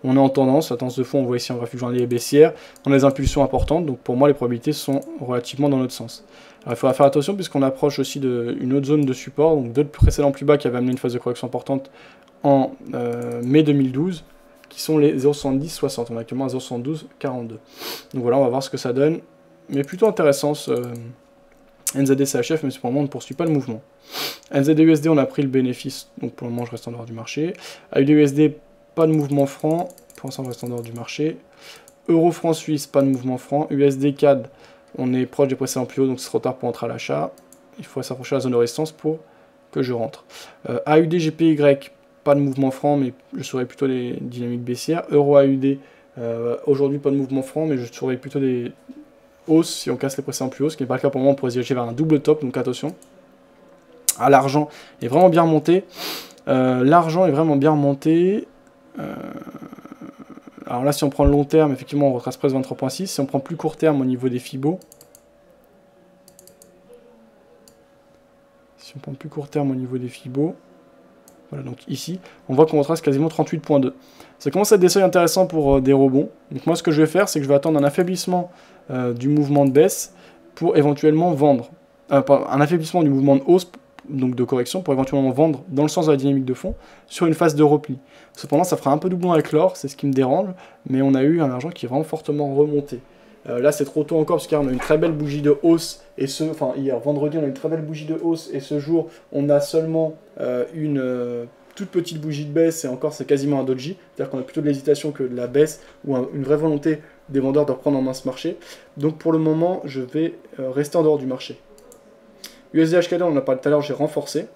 On est en tendance. La tendance de fond, on voit ici en graphique journalier baissière. On a des impulsions importantes. Donc, pour moi, les probabilités sont relativement dans notre sens. Alors, il faudra faire attention puisqu'on approche aussi d'une autre zone de support. Donc, deux précédents plus bas qui avaient amené une phase de correction importante en mai 2012, qui sont les 0,70-60. On est actuellement à 0,72-42. Donc voilà, on va voir ce que ça donne. Mais plutôt intéressant ce NZD-CHF, mais pour le moment, on ne poursuit pas le mouvement. NZD-USD, on a pris le bénéfice, donc pour le moment, je reste en dehors du marché. AUD-USD, pas de mouvement franc. Pour l'instant, je reste en dehors du marché. Euro-franc suisse, pas de mouvement franc. USD-CAD, on est proche des précédents plus hauts, donc c'est trop tard pour entrer à l'achat. Il faut s'approcher de la zone de résistance pour que je rentre. AUD-GPY, pas de mouvement franc, mais je surveille plutôt les dynamiques baissières. Euro-AUD, aujourd'hui pas de mouvement franc, mais je surveille plutôt des hausses si on casse les précédents plus hauts, ce qui n'est pas le cas pour le moment, on pourrait se diriger vers un double top, donc attention. Ah, l'argent est vraiment bien remonté. L'argent est vraiment bien remonté. Alors là, si on prend le long terme, effectivement, on retrace presque 23.6. Si on prend plus court terme au niveau des Fibos, voilà, donc ici, on voit qu'on retrace quasiment 38.2. Ça commence à être des seuils intéressants pour des rebonds. Donc moi, ce que je vais faire, c'est que je vais attendre un affaiblissement du mouvement de baisse pour éventuellement vendre. Un affaiblissement du mouvement de hausse, donc de correction, pour éventuellement vendre dans le sens de la dynamique de fond sur une phase de repli. Cependant, ça fera un peu doublon avec l'or, c'est ce qui me dérange, mais on a eu un argent qui est vraiment fortement remonté. Là, c'est trop tôt encore, parce qu'hier, on a une très belle bougie de hausse, hier, vendredi, on a une très belle bougie de hausse, et ce jour, on a seulement une toute petite bougie de baisse, et encore, c'est quasiment un doji, c'est-à-dire qu'on a plutôt de l'hésitation que de la baisse, ou une vraie volonté des vendeurs de reprendre en main ce marché. Donc pour le moment, je vais rester en dehors du marché. USD-HKD, on en a parlé tout à l'heure, j'ai renforcé.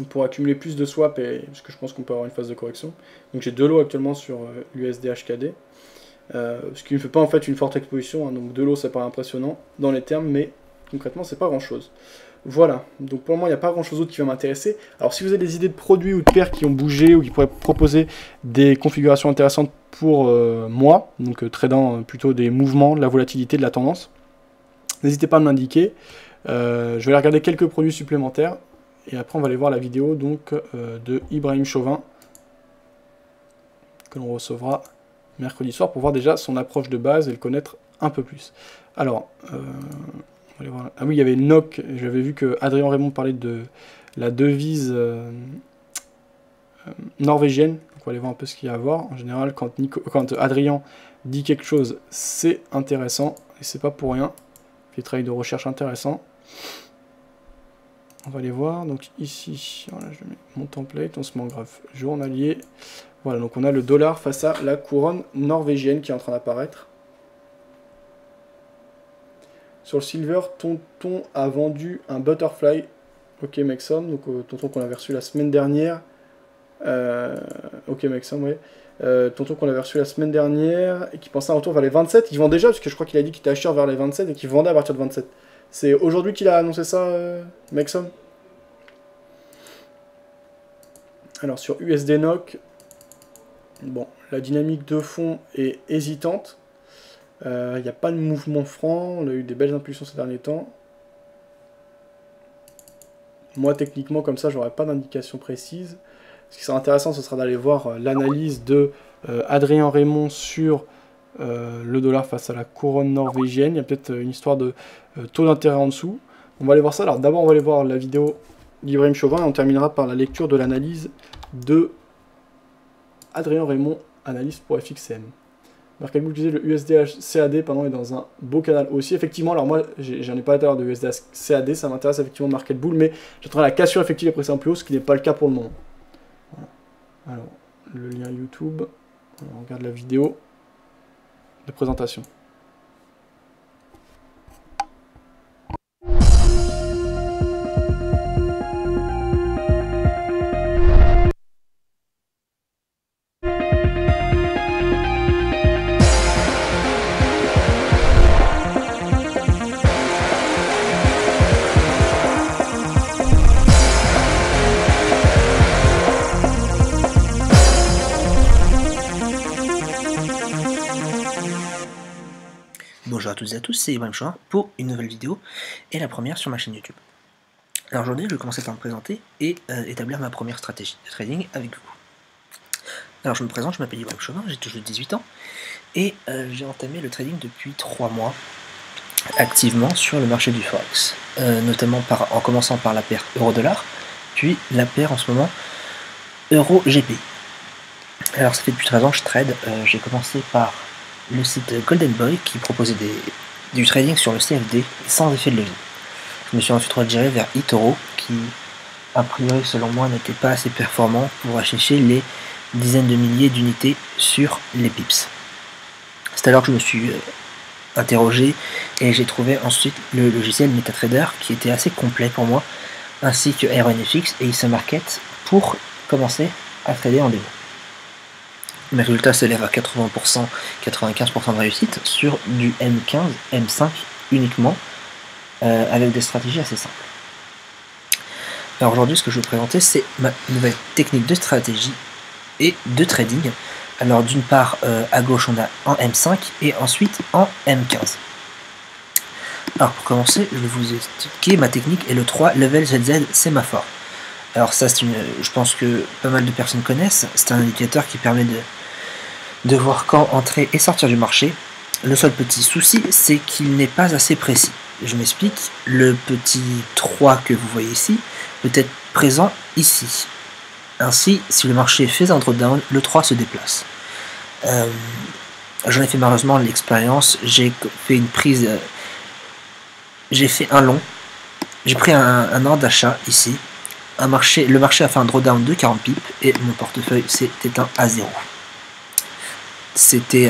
Pour accumuler plus de swaps, parce que je pense qu'on peut avoir une phase de correction. Donc j'ai 2 lots actuellement sur l'USD-HKD. Ce qui ne fait pas en fait une forte exposition, hein, donc 2 lots ça paraît impressionnant dans les termes, mais concrètement c'est pas grand chose. Voilà, donc pour le moment il n'y a pas grand chose d'autre qui va m'intéresser. Alors si vous avez des idées de produits ou de paires qui ont bougé ou qui pourraient proposer des configurations intéressantes pour moi, donc tradant plutôt des mouvements, de la volatilité, de la tendance, n'hésitez pas à me l'indiquer. Je vais aller regarder quelques produits supplémentaires et après on va aller voir la vidéo donc de Ibrahim Chauvin que l'on recevra mercredi soir pour voir déjà son approche de base et le connaître un peu plus. Alors, on va aller voir. Ah oui, il y avait NOK, j'avais vu que Adrien Raymond parlait de la devise norvégienne, donc on va aller voir un peu ce qu'il y a à voir. En général, quand Adrien dit quelque chose, c'est intéressant, et c'est pas pour rien. Il fait un travail de recherche intéressant. On va aller voir, donc ici, voilà, je mets mon template, on se met en graphe journalier. Voilà, donc on a le dollar face à la couronne norvégienne qui est en train d'apparaître. Sur le silver, Tonton a vendu un butterfly. Ok, Mexom, donc Tonton qu'on avait reçu la semaine dernière. Ok, Mexom, oui. Tonton qu'on avait reçu la semaine dernière et qui pensait un retour vers les 27. Il vend déjà, parce que je crois qu'il a dit qu'il était acheteur vers les 27 et qu'il vendait à partir de 27. C'est aujourd'hui qu'il a annoncé ça, Mexom. Alors sur USD NOK, bon, la dynamique de fond est hésitante. Il n'y a pas de mouvement franc, on a eu des belles impulsions ces derniers temps. Moi, techniquement, comme ça, j'aurais pas d'indication précise. Ce qui sera intéressant, ce sera d'aller voir l'analyse de Adrien Raymond sur le dollar face à la couronne norvégienne. Il y a peut-être une histoire de taux d'intérêt en dessous. On va aller voir ça. Alors d'abord, on va aller voir la vidéo d'Ibrahim Chauvin et on terminera par la lecture de l'analyse de Adrien Raymond, analyse pour FXCM. Market Bull disait le USD-CAD pardon, est dans un beau canal aussi. Effectivement, alors moi, j'en ai pas tout à l'heure de USD-CAD, ça m'intéresse effectivement Market Bull, mais j'attendrai la cassure effective des précédents plus haut, ce qui n'est pas le cas pour le moment. Voilà. Alors, le lien YouTube, on regarde la vidéo de présentation. Bonjour à toutes et à tous, c'est Ibrahim Chauvin pour une nouvelle vidéo et la première sur ma chaîne YouTube. Alors aujourd'hui, je vais commencer par me présenter et établir ma première stratégie de trading avec vous. Alors je me présente, je m'appelle Ibrahim Chauvin, j'ai toujours 18 ans et j'ai entamé le trading depuis 3 mois activement sur le marché du Forex, notamment en commençant par la paire euro-dollar, puis la paire en ce moment euro-GPI. Alors ça fait depuis 13 ans que je trade, j'ai commencé par le site Golden Boy qui proposait du trading sur le CFD sans effet de levier. Je me suis ensuite redirigé vers eToro qui, a priori selon moi, n'était pas assez performant pour afficher les dizaines de milliers d'unités sur les pips. C'est alors que je me suis interrogé et j'ai trouvé ensuite le logiciel MetaTrader qui était assez complet pour moi, ainsi que AeronFX et ISA Market pour commencer à trader en démo. Mes résultats s'élèvent à 80%, 95% de réussite sur du M15, M5 uniquement, avec des stratégies assez simples. Alors aujourd'hui, ce que je vais vous présenter, c'est ma nouvelle technique de stratégie et de trading. Alors d'une part, à gauche, on a en M5 et ensuite en M15. Alors pour commencer, je vais vous expliquer ma technique et le 3 Level ZZ Sémaphore. Alors ça, je pense que pas mal de personnes connaissent. C'est un indicateur qui permet de voir quand entrer et sortir du marché. Le seul petit souci, c'est qu'il n'est pas assez précis. Je m'explique, le petit 3 que vous voyez ici peut être présent ici. Ainsi, si le marché fait un drawdown, le 3 se déplace. J'en ai fait malheureusement l'expérience, j'ai fait une prise, j'ai fait un long, j'ai pris un ordre d'achat ici, le marché a fait un drawdown de 40 pips et mon portefeuille s'est éteint à 0. c'était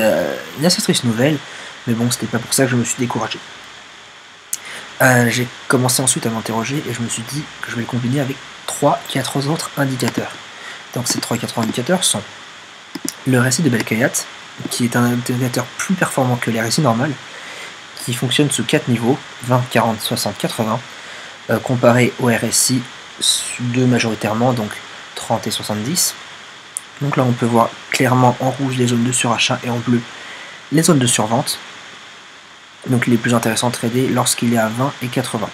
une assez triste nouvelle, mais bon, c'était pas pour ça que je me suis découragé. J'ai commencé ensuite à m'interroger et je me suis dit que je vais le combiner avec 3-4 autres indicateurs. Donc ces 3-4 indicateurs sont le récit de Belkayat, qui est un indicateur plus performant que les récits normaux, qui fonctionne sous 4 niveaux, 20, 40, 60, 80, comparé au RSI 2 majoritairement, donc 30 et 70. Donc là on peut voir clairement en rouge les zones de surachat et en bleu les zones de survente. Donc il est plus intéressant de trader lorsqu'il est à 20 et 80.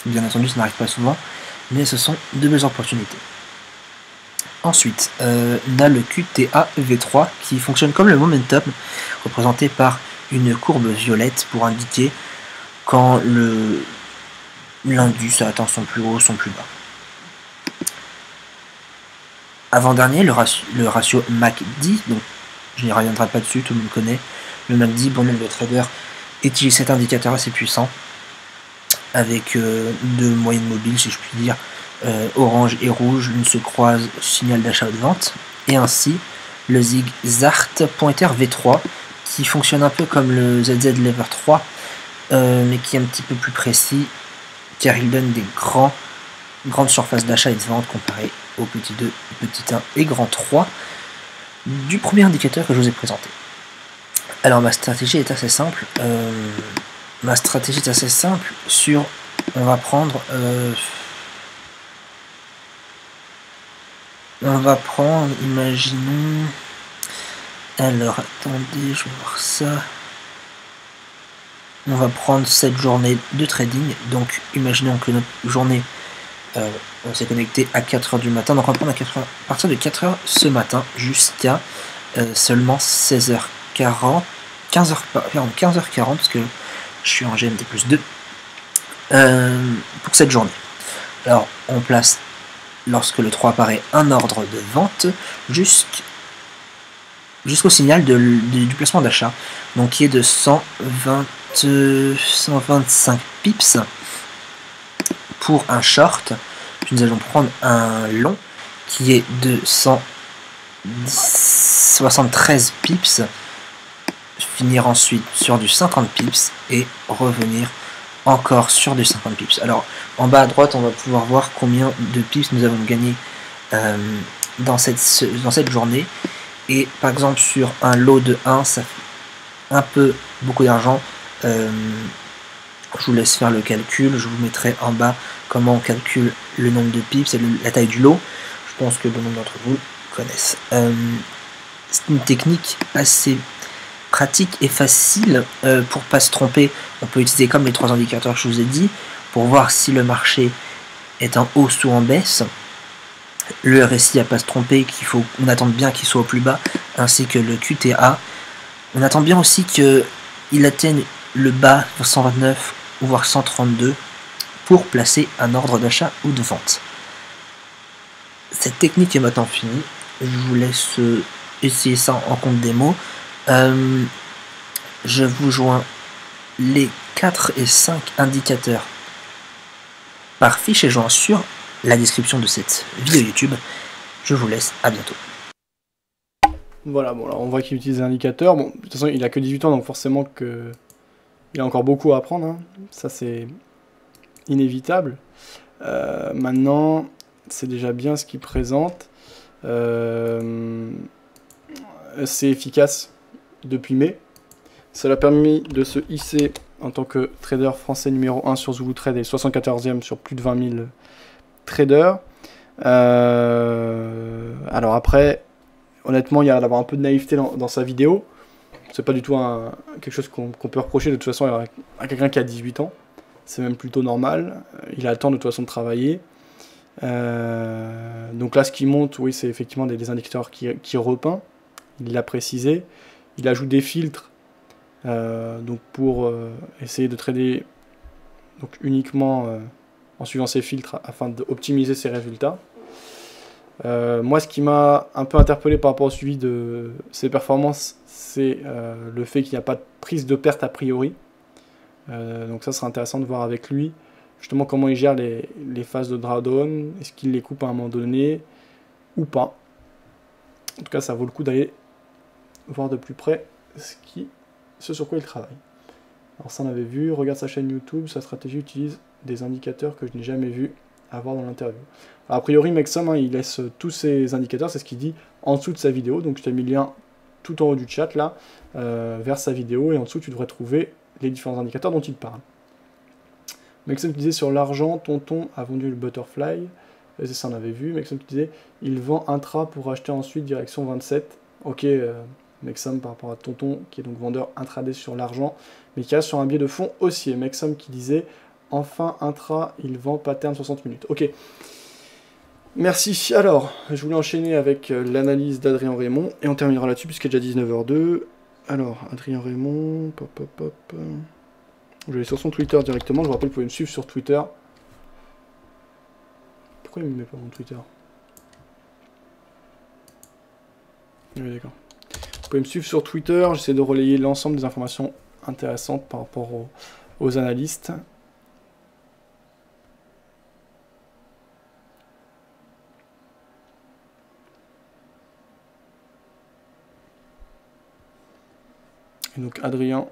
Bien entendu ça n'arrive pas souvent, mais ce sont de belles opportunités. Ensuite, on a le QTA V3 qui fonctionne comme le momentum, représenté par une courbe violette pour indiquer quand l'indice a atteint son plus haut ou son plus bas. Avant-dernier, le ratio MACD, donc je n'y reviendrai pas dessus, tout le monde connaît. Le MACD, bon nombre de traders utilise cet indicateur assez puissant, avec deux moyennes mobiles, si je puis dire, orange et rouge, ne se croisent, signal d'achat ou de vente, et ainsi le Zigzart Pointer V3, qui fonctionne un peu comme le ZZ Lever 3, mais qui est un petit peu plus précis, car il donne des grandes surfaces d'achat et de vente comparées au petit 2, petit 1 et grand 3 du premier indicateur que je vous ai présenté. Alors ma stratégie est assez simple. On va prendre, imaginons. Alors attendez, je vais voir ça. On va prendre cette journée de trading. Donc imaginons que notre journée, on s'est connecté à 4h du matin. Donc on va prendre à partir de 4h ce matin jusqu'à seulement 16h40. 15h40 parce que je suis en GMT plus 2 pour cette journée. Alors on place, lorsque le 3 apparaît, un ordre de vente jusqu'au signal du placement d'achat, donc qui est de 125 pips pour un short. Puis nous allons prendre un long qui est de 173 pips, finir ensuite sur du 50 pips et revenir encore sur du 50 pips. Alors en bas à droite on va pouvoir voir combien de pips nous avons gagné dans cette journée, et par exemple sur un lot de 1 ça fait un peu beaucoup d'argent. Je vous laisse faire le calcul, je vous mettrai en bas comment on calcule le nombre de pips et la taille du lot. Je pense que bon nombre d'entre vous connaissent. C'est une technique assez pratique et facile pour pas se tromper. On peut utiliser comme les 3 indicateurs que je vous ai dit pour voir si le marché est en hausse ou en baisse. Le RSI à pas se tromper, on attend bien qu'il soit au plus bas, ainsi que le QTA. On attend bien aussi qu'il atteigne le bas 129 ou voire 132 pour placer un ordre d'achat ou de vente. Cette technique est maintenant finie. Je vous laisse essayer ça en compte démo. Je vous joins les 4 et 5 indicateurs par fichier joint sur la description de cette vidéo YouTube. Je vous laisse, à bientôt. Voilà, bon, alors on voit qu'il utilise des indicateurs. Bon, de toute façon, il a que 18 ans, donc forcément il a encore beaucoup à apprendre. Hein. Ça, c'est inévitable. Maintenant, c'est déjà bien ce qu'il présente. C'est efficace depuis mai. Ça l'a permis de se hisser en tant que trader français numéro 1 sur Zulu Trade et 74e sur plus de 20 000 traders. Alors après, honnêtement, il y a d'avoir un peu de naïveté dans sa vidéo. C'est pas du tout quelque chose qu'on peut reprocher de toute façon à quelqu'un qui a 18 ans. C'est même plutôt normal. Il a le temps de toute façon de travailler. Donc là, ce qui monte, oui, c'est effectivement des indicateurs qui repeint. Il l'a précisé. Il ajoute des filtres donc pour essayer de trader donc uniquement en suivant ces filtres afin d'optimiser ses résultats. Moi, ce qui m'a un peu interpellé par rapport au suivi de ses performances, c'est le fait qu'il n'y a pas de prise de perte a priori. Donc ça sera intéressant de voir avec lui justement comment il gère les phases de drawdown. Est-ce qu'il les coupe à un moment donné ou pas? En tout cas, ça vaut le coup d'aller voir de plus près ce sur quoi il travaille. Alors ça on avait vu, regarde sa chaîne YouTube, sa stratégie utilise des indicateurs que je n'ai jamais vu avoir dans l'interview. A priori Mexam, hein, il laisse tous ces indicateurs, c'est ce qu'il dit en dessous de sa vidéo, donc je t'ai mis le lien tout en haut du chat là, vers sa vidéo, et en dessous tu devrais trouver les différents indicateurs dont il parle. Mexam qui disait sur l'argent, Tonton a vendu le Butterfly, et c'est ça on avait vu. Mexam qui disait il vend intra pour acheter ensuite direction 27. Ok, Mexam par rapport à Tonton qui est donc vendeur intraday sur l'argent, mais qui reste sur un biais de fond haussier. Mexam qui disait enfin intra, il vend pattern 60 minutes. Ok. Merci. Alors, je voulais enchaîner avec l'analyse d'Adrien Raymond, et on terminera là-dessus puisqu'il est déjà 19h02. Alors, Adrien Raymond, je vais aller sur son Twitter directement. Je vous rappelle, vous pouvez me suivre sur Twitter. Pourquoi il ne me met pas mon Twitter? Oui, d'accord. Vous pouvez me suivre sur Twitter. J'essaie de relayer l'ensemble des informations intéressantes par rapport aux analystes. Et donc Adrien.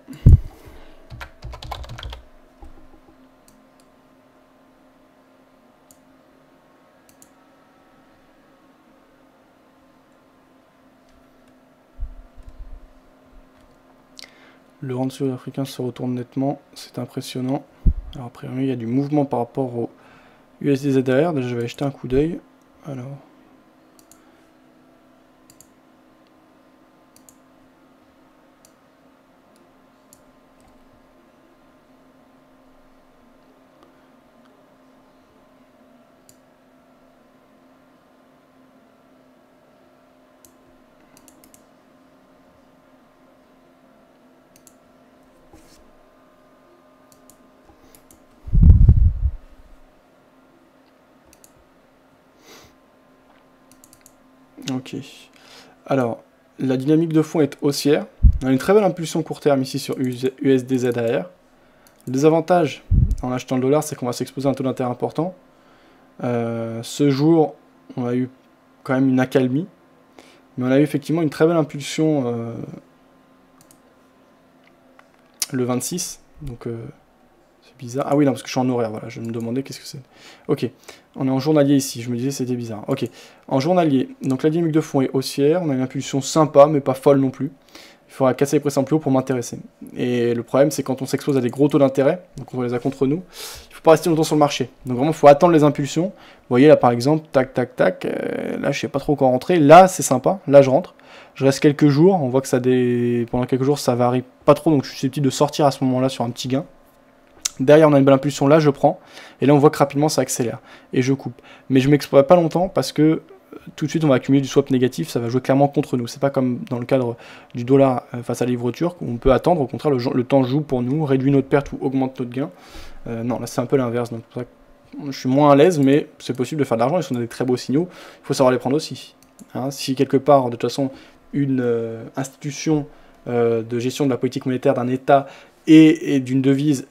Le rand sud-africain se retourne nettement, c'est impressionnant. Alors a priori il y a du mouvement par rapport au USDZR, déjà je vais jeter un coup d'œil. Alors. Ok. Alors, la dynamique de fond est haussière. On a une très belle impulsion court terme ici sur USDZR. Le désavantage en achetant le dollar, c'est qu'on va s'exposer à un taux d'intérêt important. Ce jour, on a eu quand même une accalmie. Mais on a eu effectivement une très belle impulsion le 26. Donc, c'est bizarre. Ah oui, non, parce que je suis en horaire, voilà. Je me demandais qu'est-ce que c'est. Ok. On est en journalier ici. Je me disais c'était bizarre. Ok. En journalier, donc la dynamique de fond est haussière. On a une impulsion sympa, mais pas folle non plus. Il faudra casser les prix plus haut pour m'intéresser. Et le problème, c'est quand on s'expose à des gros taux d'intérêt, donc on les a contre nous, il ne faut pas rester longtemps sur le marché. Donc vraiment, il faut attendre les impulsions. Vous voyez là, par exemple, tac, tac, tac. Là, je sais pas trop quand rentrer. Là, c'est sympa. Là, je rentre. Je reste quelques jours. On voit que ça pendant quelques jours, ça varie pas trop. Donc, je suis susceptible de sortir à ce moment-là sur un petit gain. Derrière, on a une belle impulsion. Là, je prends. Et là, on voit que rapidement, ça accélère. Et je coupe. Mais je m'expose pas longtemps parce que tout de suite on va accumuler du swap négatif, ça va jouer clairement contre nous. C'est pas comme dans le cadre du dollar face à la livre turque, où on peut attendre, au contraire le temps joue pour nous, réduit notre perte ou augmente notre gain. Non, là c'est un peu l'inverse, donc pour ça que je suis moins à l'aise, mais c'est possible de faire de l'argent, et si on a des très beaux signaux, il faut savoir les prendre aussi. Hein, si quelque part, de toute façon, une institution de gestion de la politique monétaire d'un État et d'une devise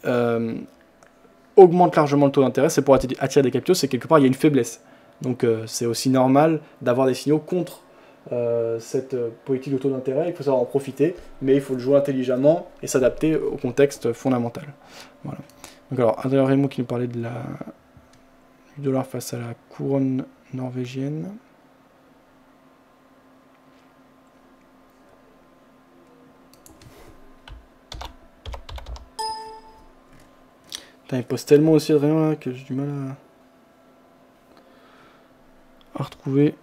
augmente largement le taux d'intérêt, c'est pour attirer des capitaux, c'est quelque part il y a une faiblesse. Donc c'est aussi normal d'avoir des signaux contre cette politique de taux d'intérêt. Il faut savoir en profiter, mais il faut le jouer intelligemment et s'adapter au contexte fondamental. Voilà. Donc alors, Adrien Raymond qui nous parlait du dollar face à la couronne norvégienne. Putain, il poste tellement aussi de rien là que j'ai du mal à retrouver.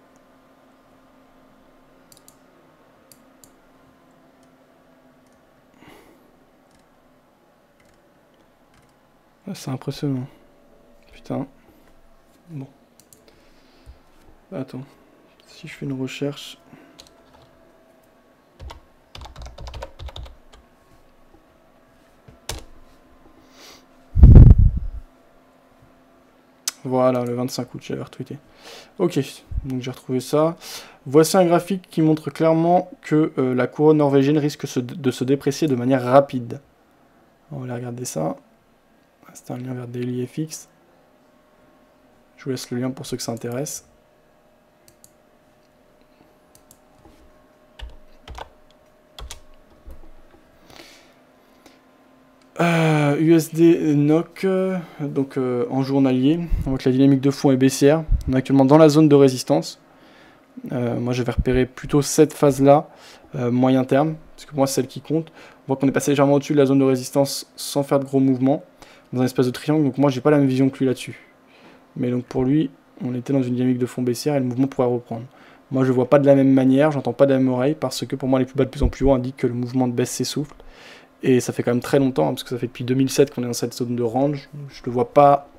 C'est impressionnant. Putain. Bon. Attends. Si je fais une recherche... Voilà, le 25 août, j'avais retweeté. Ok, donc j'ai retrouvé ça. Voici un graphique qui montre clairement que la couronne norvégienne risque de se déprécier de manière rapide. On va aller regarder ça. C'est un lien vers DailyFX. Je vous laisse le lien pour ceux que ça intéresse. USD NOK, donc en journalier, on voit que la dynamique de fond est baissière. On est actuellement dans la zone de résistance. Moi j'avais repéré plutôt cette phase-là, moyen terme, parce que pour moi c'est celle qui compte. On voit qu'on est passé légèrement au-dessus de la zone de résistance sans faire de gros mouvements, dans un espèce de triangle, donc moi j'ai pas la même vision que lui là-dessus. Mais donc pour lui, on était dans une dynamique de fond baissière et le mouvement pourrait reprendre. Moi je vois pas de la même manière, j'entends pas de la même oreille, parce que pour moi les plus bas de plus en plus haut indiquent que le mouvement de baisse s'essouffle. Et ça fait quand même très longtemps, hein, parce que ça fait depuis 2007 qu'on est dans cette zone de range. Je ne le vois pas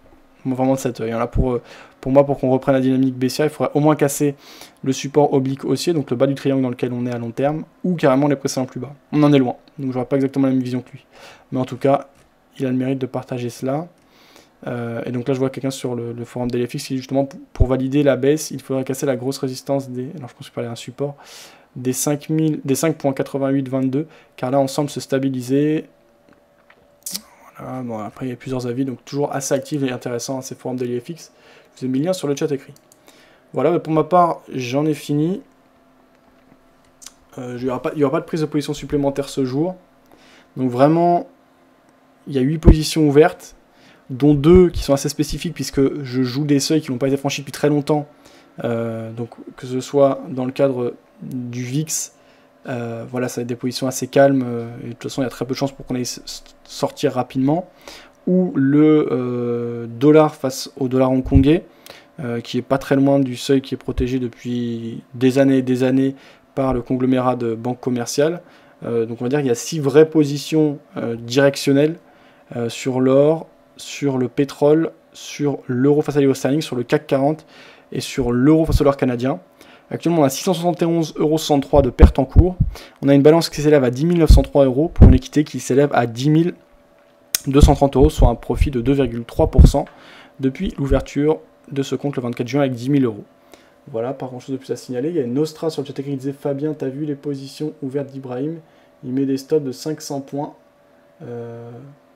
vraiment de cet œil. Là, pour moi, pour qu'on reprenne la dynamique baissière, il faudrait au moins casser le support oblique haussier, donc le bas du triangle dans lequel on est à long terme, ou carrément les précédents plus bas. On en est loin, donc je n'aurai pas exactement la même vision que lui. Mais en tout cas, il a le mérite de partager cela. Et donc là, je vois quelqu'un sur le forum d'LFX qui dit justement, pour valider la baisse, il faudrait casser la grosse résistance des... Alors je pense qu'il parlait d'un support des 5.8822, car là on semble se stabiliser. Voilà, bon, après il y a plusieurs avis, donc toujours assez actif et intéressant ces forums de l'IFX. Je vous ai mis le lien sur le chat écrit. Voilà, mais pour ma part, j'en ai fini. Il n'y aura pas de prise de position supplémentaire ce jour. Donc vraiment, il y a 8 positions ouvertes, dont 2 qui sont assez spécifiques, puisque je joue des seuils qui n'ont pas été franchis depuis très longtemps. Donc que ce soit dans le cadre du VIX, voilà, ça va être des positions assez calmes, et de toute façon il y a très peu de chances pour qu'on aille sortir rapidement, ou le dollar face au dollar hongkongais, qui est pas très loin du seuil qui est protégé depuis des années et des années par le conglomérat de banques commerciales. Donc on va dire qu'il y a 6 vraies positions directionnelles sur l'or, sur le pétrole, sur l'euro face à l'euro sterling, sur le CAC 40 et sur l'euro face au dollar canadien. Actuellement, on a 671,63 € de perte en cours. On a une balance qui s'élève à 10 903 € pour une équité qui s'élève à 10 230 €, soit un profit de 2,3% depuis l'ouverture de ce compte le 24 juin avec 10 000 €. Voilà, pas grand chose de plus à signaler. Il y a une Nostra sur le chat écrit qui disait Fabien, t'as vu les positions ouvertes d'Ibrahim? Il met des stops de 500 points.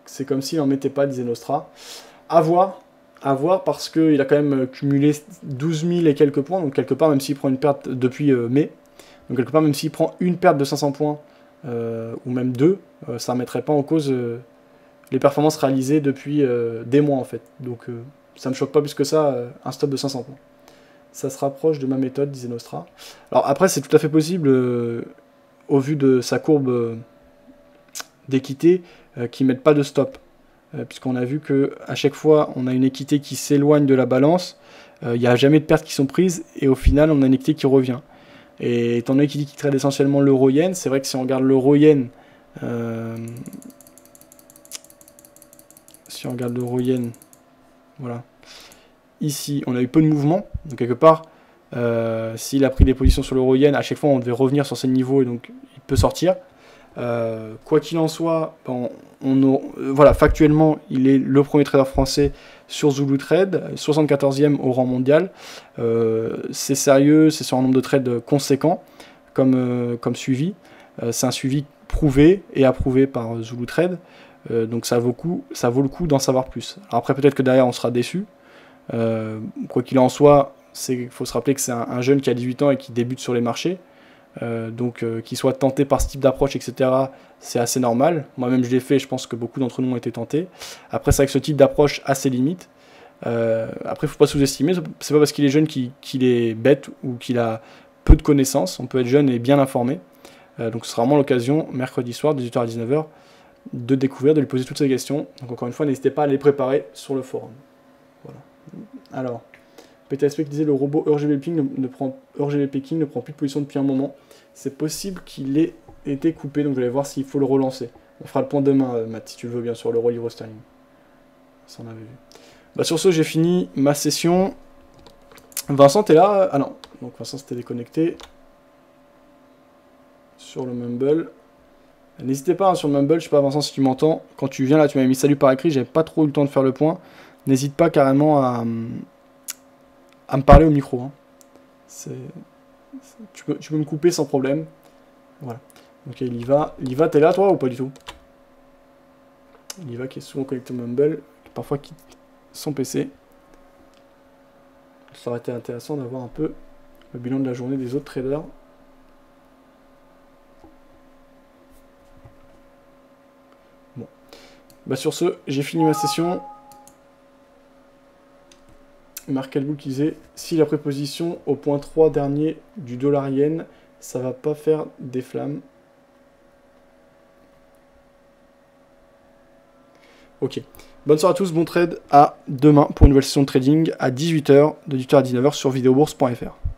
C'est comme s'il n'en mettait pas, disait Nostra. À voir parce qu'il a quand même cumulé 12 000 et quelques points, donc quelque part, même s'il prend une perte depuis mai, donc quelque part, même s'il prend une perte de 500 points, ou même 2, ça ne remettrait pas en cause les performances réalisées depuis des mois en fait. Donc ça ne me choque pas plus que ça, un stop de 500 points. Ça se rapproche de ma méthode, disait Nostra. Alors après, c'est tout à fait possible, au vu de sa courbe d'équité, qu'ils ne mettent pas de stop. Puisqu'on a vu qu'à chaque fois, on a une équité qui s'éloigne de la balance, il n'y a jamais de pertes qui sont prises, et au final, on a une équité qui revient. Et étant donné qu'il dit qu'il traite essentiellement l'euro-yen, c'est vrai que si on regarde l'euro-yen, voilà, ici, on a eu peu de mouvement, donc quelque part, s'il a pris des positions sur l'euro-yen, à chaque fois, on devait revenir sur ces niveaux, et donc il peut sortir. Quoi qu'il en soit, voilà, factuellement, il est le premier trader français sur Zulu Trade, 74e au rang mondial. C'est sérieux, c'est sur un nombre de trades conséquent comme suivi. C'est un suivi prouvé et approuvé par Zulu Trade. Donc ça vaut le coup d'en savoir plus. Alors après, peut-être que derrière, on sera déçu. Quoi qu'il en soit, il faut se rappeler que c'est un jeune qui a 18 ans et qui débute sur les marchés. Donc qu'il soit tenté par ce type d'approche, etc., c'est assez normal. Moi-même je l'ai fait, je pense que beaucoup d'entre nous ont été tentés. Après, c'est vrai que ce type d'approche a ses limites. Après, il ne faut pas sous-estimer, c'est pas parce qu'il est jeune qu'il est bête ou qu'il a peu de connaissances. On peut être jeune et bien informé. Donc ce sera vraiment l'occasion, mercredi soir, 18h à 19h, de découvrir, de lui poser toutes ces questions. Donc encore une fois, n'hésitez pas à les préparer sur le forum. Voilà. Alors, PTSP qui disait le robot RGB King ne prend plus de position depuis un moment. C'est possible qu'il ait été coupé, donc je vais voir s'il faut le relancer. On fera le point demain, Matt, si tu le veux bien, sur l'euro livre sterling. Ça, on avait vu. Bah, sur ce, j'ai fini ma session. Vincent, t'es là? Ah non, donc Vincent s'était déconnecté. Sur le Mumble. N'hésitez pas, hein, sur le Mumble, je sais pas Vincent si tu m'entends. Quand tu viens là, tu m'avais mis salut par écrit, j'avais pas trop eu le temps de faire le point. N'hésite pas carrément à me parler au micro. Hein. Tu peux me couper sans problème. Voilà. Ok, Liva, t'es là toi ou pas du tout? Liva qui est souvent connecté au Mumble, qui parfois quitte son PC. Ça aurait été intéressant d'avoir un peu le bilan de la journée des autres traders. Bon. Bah sur ce, j'ai fini ma session. Marc Alboul qui disait, si la préposition au point 3 dernier du $yen, ça va pas faire des flammes. Ok. Bonne soirée à tous, bon trade, à demain pour une nouvelle session de trading à 18h, de 18h à 19h sur videobourse.fr.